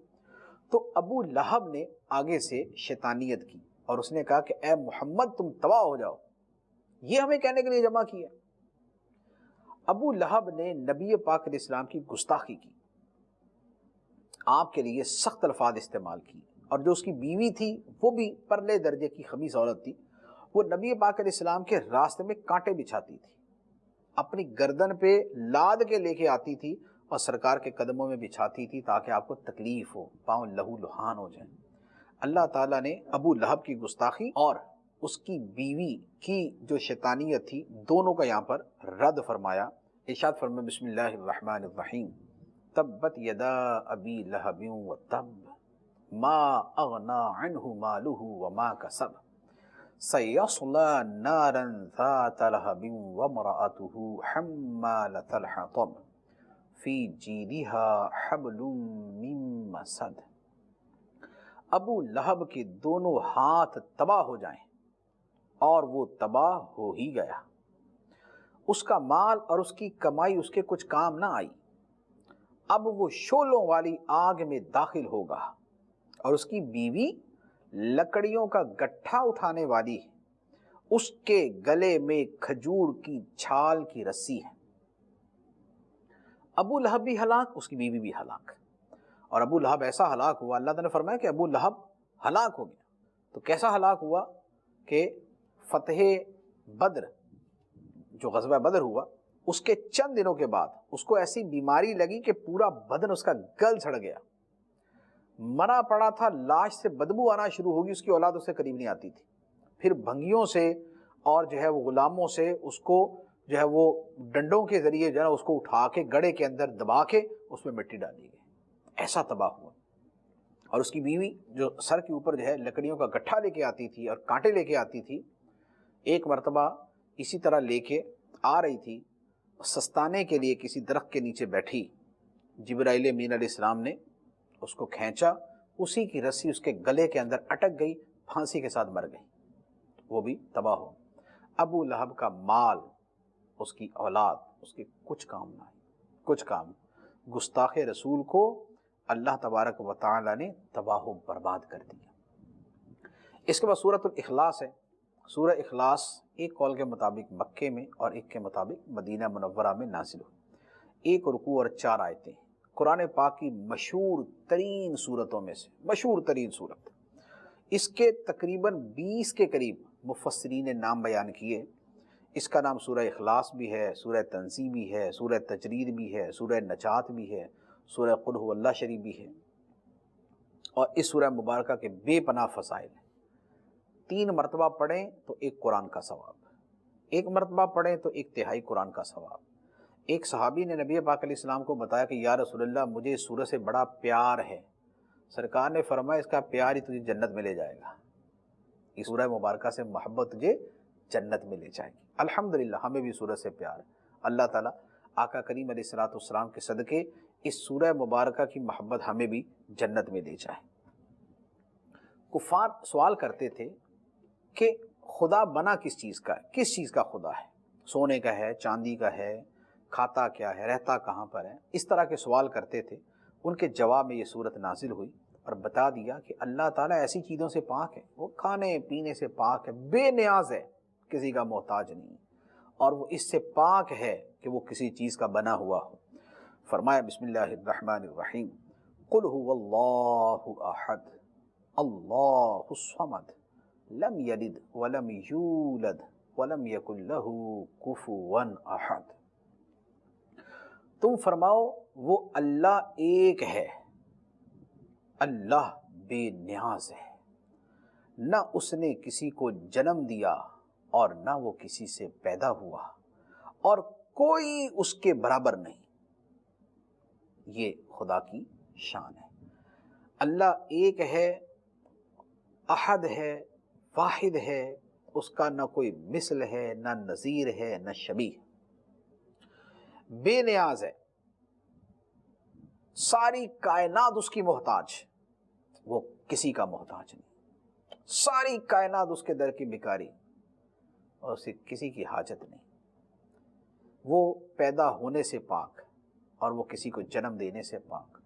تو ابو لہب نے آگے سے شیطانیت کی اور اس نے کہا کہ اے محمد تم تباہ ہو جاؤ، یہ ہمیں کہنے کے لیے جمع کیا۔ ابو لہب نے نبی پاک علیہ السلام کی گستاخی کی، آپ کے لیے سخت الفاظ استعمال کی، اور جو اس کی بیوی تھی وہ بھی پرلے درجے کی خبیث عورت تھی، وہ نبی پاک علیہ السلام کے راستے میں کانٹے بچھاتی تھی، اپنی گردن پہ لاد کے لے کے آتی تھی اور سرکار کے قدموں میں بچھاتی تھی تاکہ آپ کو تکلیف ہو، پاؤں لہو لہان ہو جائیں۔ اللہ تعالیٰ نے ابو لہب کی گستاخی اور اس کی بیوی کی جو شیطانیت تھی دونوں کا یہاں پر رد فرمایا۔ ارشاد فرمایا بسم اللہ الرحمن الرحیم، تبت یدا ابی لہب وتب ما اغنا عنہ مالہ وما کسب سیصلی نارا ذات لہب وامرأتہ حمالۃ الحطب فی جیدها حبل من مسد۔ ابو لہب کے دونوں ہاتھ تباہ ہو جائیں، اور وہ تباہ ہو ہی گیا، اس کا مال اور اس کی کمائی اس کے کچھ کام نہ آئی، اب وہ شعلوں والی آگ میں داخل ہوگا، اور اس کی بیوی لکڑیوں کا گٹھا اٹھانے والی ہے، اس کے گلے میں کھجور کی چھال کی رسی ہے۔ ابو لہب بھی ہلاک، اس کی بیوی بھی ہلاک، اور ابو لہب ایسا ہلاک ہوا، اللہ تعالیٰ نے فرمایا کہ ابو لہب ہلاک ہو گیا۔ تو کیسا ہلاک ہوا کہ فتح بدر، جو غزوہ بدر ہوا، اس کے چند دنوں کے بعد اس کو ایسی بیماری لگی کہ پورا بدن اس کا گل سڑ گیا، مرا پڑا تھا، لاش سے بدبو آنا شروع ہوگی، اس کی اولاد اس سے قریب نہیں آتی تھی۔ پھر بھنگیوں سے اور جو ہے وہ غلاموں سے اس کو جو ہے وہ ڈنڈوں کے ذریعے جو ہے اس کو اٹھا کے گڑھے کے اندر دبا کے اس میں مٹی ڈالی گئی، ایسا تباہ ہوا۔ اور اس کی بیوی جو سر کے اوپر جو ہے لکڑیوں کا گٹھا لے کے آتی تھی اور کانٹے لے کے آتی تھی، ایک مرتبہ اسی طرح لے کے آ رہی تھی، سستانے کے لیے کسی درخت کے نیچے بیٹھی، جبرائیل امین علیہ السلام نے اس کو کھینچا، اسی کی رسی اس کے گلے کے اندر اٹک گئی، پھانسی کے ساتھ مر گئی، وہ بھی تباہ ہو۔ ابو لہب کا مال، اس کی اولاد، اس کے کچھ کام نہ آئی، کچھ کام۔ گستاخ رسول کو اللہ تبارک و تعالی نے تباہ و برباد کر دیا۔ اس کے بعد سورۃ الاخلاص ہے۔ سورہ اخلاص ایک قول کے مطابق مکے میں اور ایک کے مطابق مدینہ منورہ میں نازل ہوئی، 1 رکوع اور 4 آیتیں، قرآن پاک کی مشہور ترین صورتوں میں سے مشہور ترین صورت۔ اس کے تقریباً 20 کے قریب مفسرین نے نام بیان کیے۔ اس کا نام سورہ اخلاص بھی ہے، سورہ تنزیل بھی ہے، سورہ تجرید بھی ہے، سورہ نجات بھی ہے، سورہ قل هو اللہ شریف بھی ہے، اور اس سورہ مبارکہ کے بے پناہ فضائل ہیں۔ 3 مرتبہ پڑھیں تو ایک قرآن کا ثواب، 1 مرتبہ پڑھیں تو 1/3 قرآن کا ثواب۔ ایک صحابی نے نبی پاک علیہ السلام کو بتایا کہ یا رسول اللہ مجھے اس سورہ سے بڑا پیار ہے، سرکار نے فرمایا اس کا پیار ہی تجھے جنت میں لے جائے گا، اس سورہ مبارکہ سے محبت تجھے جنت میں لے جائے گی۔ الحمدللہ ہمیں بھی سورت سے پیار ہے، اللہ تعالیٰ آقا کریم علیہ الصلوۃ والسلام کے صدقے اس سورہ مبارکہ کی محبت ہمیں بھی جنت میں لے جائے۔ کفار سوال کرتے تھے کہ خدا بنا کس چیز کا ہے، کس چیز کا خدا ہے، سونے کا ہے، چاندی کا ہے، کھاتا کیا ہے، رہتا کہاں پر ہے، اس طرح کے سوال کرتے تھے۔ ان کے جواب میں یہ صورت نازل ہوئی اور بتا دیا کہ اللہ تعالیٰ ایسی چیزوں سے پاک ہے، وہ کھانے پینے سے پاک ہے، بے نیاز ہے، کسی کا محتاج نہیں، اور وہ اس سے پاک ہے کہ وہ کسی چیز کا بنا ہوا ہو۔ فرمایا بسم اللہ الرحمن الرحیم، قل هو اللہ احد اللہ الصمد لم یلد ولم یولد ولم یکن لہ کفوا احد۔ تم فرماؤ وہ اللہ ایک ہے، اللہ بے نیاز ہے، نہ اس نے کسی کو جنم دیا اور نہ وہ کسی سے پیدا ہوا، اور کوئی اس کے برابر نہیں۔ یہ خدا کی شان ہے۔ اللہ ایک ہے، احد ہے، واحد ہے، اس کا نہ کوئی مثل ہے، نہ نظیر ہے، نہ شبیہ، بے نیاز ہے، ساری کائنات اس کی محتاج، وہ کسی کا محتاج نہیں، ساری کائنات اس کے در کی بھکاری اور اسے کسی کی حاجت نہیں۔ وہ پیدا ہونے سے پاک اور وہ کسی کو جنم دینے سے پاک،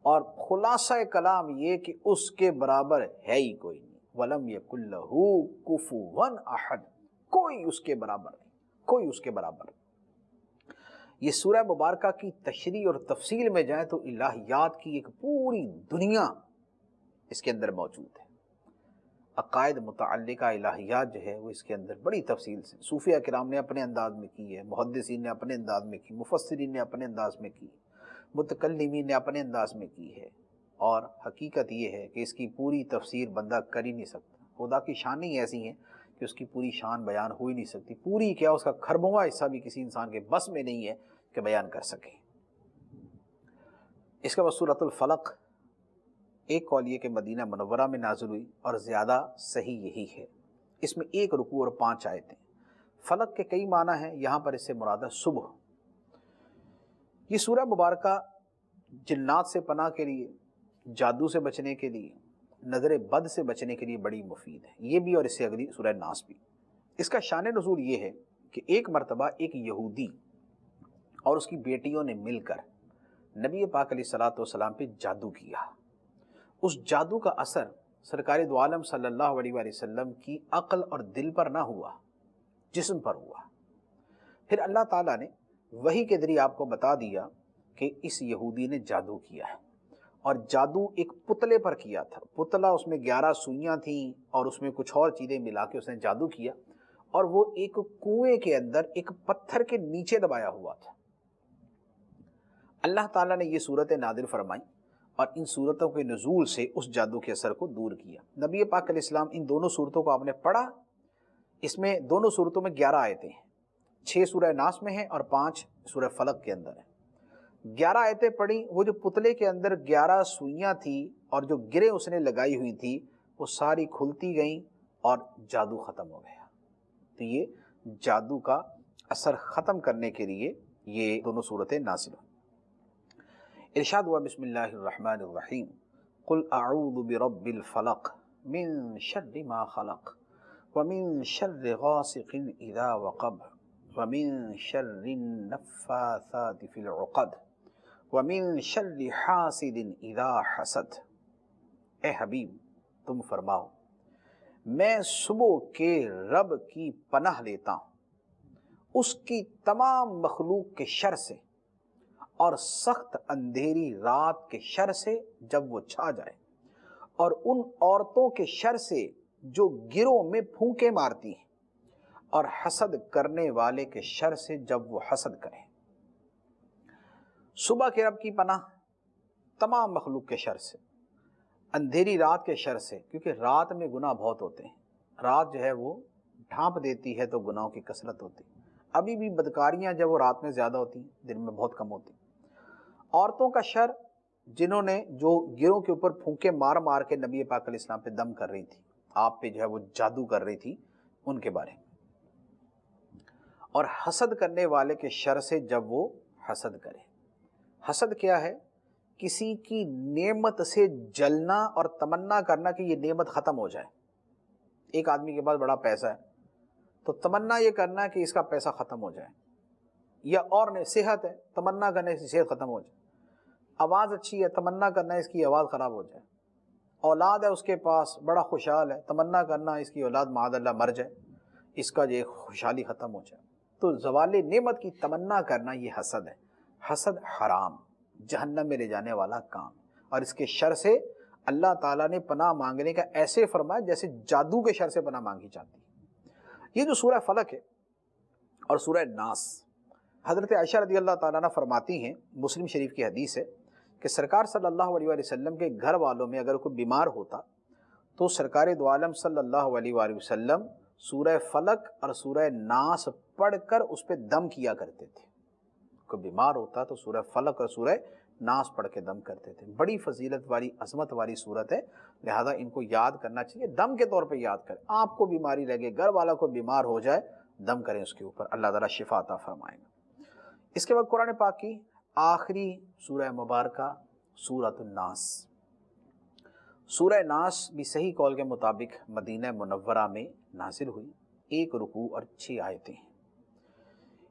اور خلاصہ کلام یہ کہ اس کے برابر ہے ہی کوئی نہیں۔ وَلَمْ يَكُنْ لَهُ كُفُوًا أَحَدٌ، کوئی اس کے برابر نہیں، کوئی اس کے برابر نہیں۔ یہ سورہ مبارکہ کی تشریح اور تفصیل میں جائیں تو الہیات کی ایک پوری دنیا اس کے اندر موجود ہے۔ عقائد متعلقہ الہیات جو ہے وہ اس کے اندر بڑی تفصیل سے صوفیہ کرام نے اپنے انداز میں کی ہے، محدثین نے اپنے انداز میں کی، مفسرین نے اپنے انداز میں کی، متکلمین نے اپنے انداز میں کی ہے، اور حقیقت یہ ہے کہ اس کی پوری تفسیر بندہ کر ہی نہیں سکتا۔ خدا کی شانیں ہی ایسی ہیں کہ اس کی پوری شان بیان ہو ہی نہیں سکتی، پوری کیا اس کا کھربواں حصہ بھی کسی انسان کے بس میں نہیں ہے کہ بیان کر سکے۔ اس کے بعد سورۃ الفلق، ایک قول یہ کہ مدینہ منورہ میں نازل ہوئی اور زیادہ صحیح یہی ہے۔ اس میں 1 رکوع اور 5 آیتیں۔ فلق کے کئی معنی ہیں، یہاں پر اس سے مراد ہے صبح۔ یہ سورہ مبارکہ جنات سے پناہ کے لیے، جادو سے بچنے کے لیے، نظر بد سے بچنے کے لیے بڑی مفید ہے، یہ بھی اور اس سے اگلی سورہ ناس بھی۔ اس کا شان نزول یہ ہے کہ ایک مرتبہ ایک یہودی اور اس کی بیٹیوں نے مل کر نبی پاک علیہ الصلوۃ والسلام پہ جادو کیا۔ اس جادو کا اثر سرکار دو عالم صلی اللہ علیہ وآلہ وسلم کی عقل اور دل پر نہ ہوا، جسم پر ہوا۔ پھر اللہ تعالیٰ نے وحی کے ذریعے آپ کو بتا دیا کہ اس یہودی نے جادو کیا ہے، اور جادو ایک پتلے پر کیا تھا۔ پتلا، اس میں 11 سوئیاں تھیں اور اس میں کچھ اور چیزیں ملا کے اس نے جادو کیا، اور وہ ایک کنویں کے اندر ایک پتھر کے نیچے دبایا ہوا تھا۔ اللہ تعالیٰ نے یہ صورتیں نازل فرمائی اور ان صورتوں کے نزول سے اس جادو کے اثر کو دور کیا۔ نبی پاک علیہ السلام ان دونوں صورتوں کو آپ نے پڑھا۔ اس میں دونوں صورتوں میں 11 آیتیں ہیں، 6 سورہ ناس میں ہیں اور 5 سورہ فلق کے اندر ہیں۔ 11 آیتیں پڑھی، وہ جو پتلے کے اندر 11 سوئیاں تھیں اور جو گریں اس نے لگائی ہوئی تھی وہ ساری کھلتی گئیں اور جادو ختم ہو گیا۔ تو یہ جادو کا اثر ختم کرنے کے لیے یہ دونوں صورتیں نازل ہوئی۔ ارشاد ہوا بسم اللہ الرحمن الرحیم، قل اعوذ برب الفلق من شر ما خلق ومن شر غاسق اذا وقب ومن شر النفاثات في العقد ومن شر حاسد اذا حسد۔ اے حبیب تم فرماؤ میں صبح کے رب کی پناہ لیتا ہوں اس کی تمام مخلوق کے شر سے اور سخت اندھیری رات کے شر سے جب وہ چھا جائے، اور ان عورتوں کے شر سے جو گروہ میں پھونکے مارتی ہیں، اور حسد کرنے والے کے شر سے جب وہ حسد کریں۔ صبح کے رب کی پناہ تمام مخلوق کے شر سے، اندھیری رات کے شر سے، کیونکہ رات میں گناہ بہت ہوتے ہیں، رات جو ہے وہ ڈھانپ دیتی ہے تو گناہوں کی کثرت ہوتی ہے۔ ابھی بھی بدکاریاں جب وہ رات میں زیادہ ہوتی ہیں، دن میں بہت کم ہوتی ہیں۔ عورتوں کا شر، جنہوں نے جو گروہ کے اوپر پھونکے مار مار کے نبی پاک علیہ السلام پہ دم کر رہی تھی، آپ پہ جو ہے وہ جادو کر رہی تھی، ان کے بارے میں۔ اور حسد کرنے والے کے شر سے جب وہ حسد کرے۔ حسد کیا ہے؟ کسی کی نعمت سے جلنا اور تمنا کرنا کہ یہ نعمت ختم ہو جائے۔ ایک آدمی کے پاس بڑا پیسہ ہے تو تمنا یہ کرنا ہے کہ اس کا پیسہ ختم ہو جائے، یا اور نے صحت ہے، تمنا کرنا ہے اس کی صحت ختم ہو جائے، آواز اچھی ہے، تمنا کرنا ہے اس کی آواز خراب ہو جائے، اولاد ہے اس کے پاس، بڑا خوشحال ہے، تمنا کرنا ہے اس کی اولاد معاذ اللہ مر جائے، اس کا جو خوشحالی ختم ہو جائے۔ تو زوال نعمت کی تمنا کرنا یہ حسد ہے۔ حسد حرام، جہنم میں لے جانے والا کام، اور اس کے شر سے اللہ تعالیٰ نے پناہ مانگنے کا ایسے فرمایا جیسے جادو کے شر سے پناہ مانگی جاتی ہے۔ یہ جو سورہ فلق ہے اور سورہ ناس، حضرت عائشہ رضی اللہ تعالیٰ عنہ فرماتی ہیں، مسلم شریف کی حدیث ہے کہ سرکار صلی اللہ علیہ وآلہ وسلم کے گھر والوں میں اگر کوئی بیمار ہوتا تو سرکار دو عالم صلی اللہ علیہ وآلہ وسلم سورہ فلق اور سورہ ناس پڑھ کر اس پہ دم کیا کرتے تھے۔ کوئی بیمار ہوتا تو سورہ فلق اور سورہ ناس پڑھ کے دم کرتے تھے۔ بڑی فضیلت والی، عظمت والی صورت ہے، لہذا ان کو یاد کرنا چاہیے، دم کے طور پہ یاد کریں۔ آپ کو بیماری لگے، گھر والا کو بیمار ہو جائے، دم کریں اس کے اوپر، اللہ تعالیٰ شفا عطا فرمائیں گے۔ اس کے بعد قرآن پاک کی آخری سورہ مبارکہ سورۃ الناس۔ سورہ ناس بھی صحیح قول کے مطابق مدینہ منورہ میں نازل ہوئی، 1 رکوع اور 6 آیتیں ہیں۔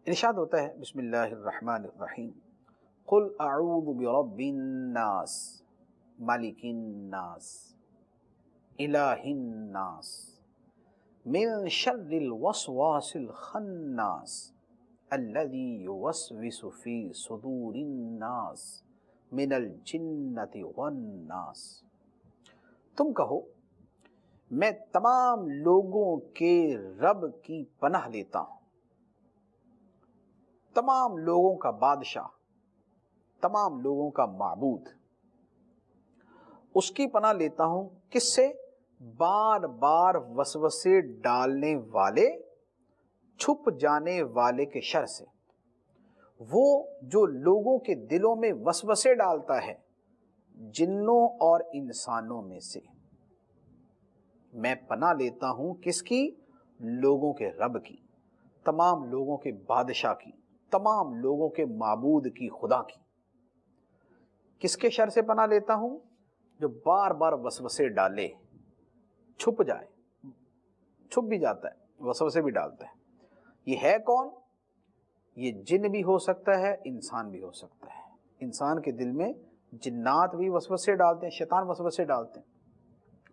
ارشاد ہوتا ہے بسم اللہ الرحمن الرحیم، قل اعوذ برب الناس ملک الناس الہ الناس من شر الوسواس الخناس الذی یوسوس فی صدور الناس من الجنۃ والناس۔ تم کہو میں تمام لوگوں کے رب کی پناہ لیتا ہوں، تمام لوگوں کا بادشاہ، تمام لوگوں کا معبود، اس کی پناہ لیتا ہوں کس سے؟ بار بار وسوسے ڈالنے والے، چھپ جانے والے کے شر سے۔ وہ جو لوگوں کے دلوں میں وسوسے ڈالتا ہے، جنوں اور انسانوں میں سے۔ میں پناہ لیتا ہوں کس کی؟ لوگوں کے رب کی، تمام لوگوں کے بادشاہ کی، تمام لوگوں کے معبود کی، خدا کی۔ کس کے شر سے پناہ لیتا ہوں؟ جو بار بار وسوسے ڈالے، چھپ جائے، چھپ بھی جاتا ہے، وسوسے بھی ڈالتا ہے۔ یہ ہے کون؟ یہ جن بھی ہو سکتا ہے، انسان بھی ہو سکتا ہے۔ انسان کے دل میں جنات بھی وسوسے ڈالتے ہیں، شیطان وسوسے ڈالتے ہیں،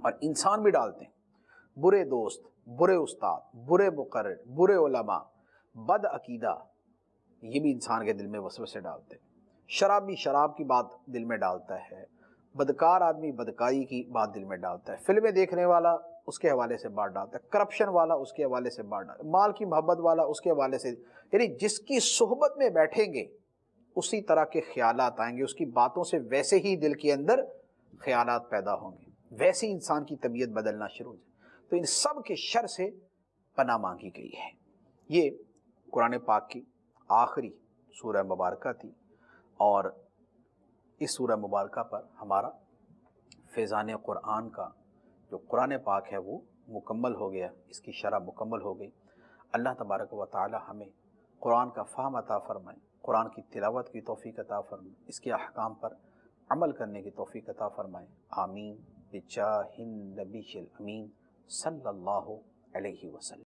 اور انسان بھی ڈالتے ہیں۔ برے دوست، برے استاد، برے مقرر، برے علماء، بد عقیدہ، یہ بھی انسان کے دل میں وسوسے ڈالتے ہیں۔ شرابی شراب کی بات دل میں ڈالتا ہے، بدکار آدمی بدکاری کی بات دل میں ڈالتا ہے، فلمیں دیکھنے والا اس کے حوالے سے بات ڈالتا ہے، کرپشن والا اس کے حوالے سے بات ڈالتا ہے، مال کی محبت والا اس کے حوالے سے، یعنی جس کی صحبت میں بیٹھیں گے اسی طرح کے خیالات آئیں گے، اس کی باتوں سے ویسے ہی دل کے اندر خیالات پیدا ہوں گے، ویسے انسان کی طبیعت بدلنا شروع ہو جائے۔ تو ان سب کے شر سے پناہ مانگی گئی ہے۔ یہ قرآن پاک کی آخری سورہ مبارکہ تھی، اور اس سورہ مبارکہ پر ہمارا فیضان قرآن کا جو قرآن پاک ہے وہ مکمل ہو گیا، اس کی شرح مکمل ہو گئی۔ اللہ تبارک و تعالی ہمیں قرآن کا فہم عطا فرمائے، قرآن کی تلاوت کی توفیق عطا فرمائے، اس کے احکام پر عمل کرنے کی توفیق عطا فرمائے۔ آمین بجاہ النبی الامین صلی اللہ علیہ وسلم۔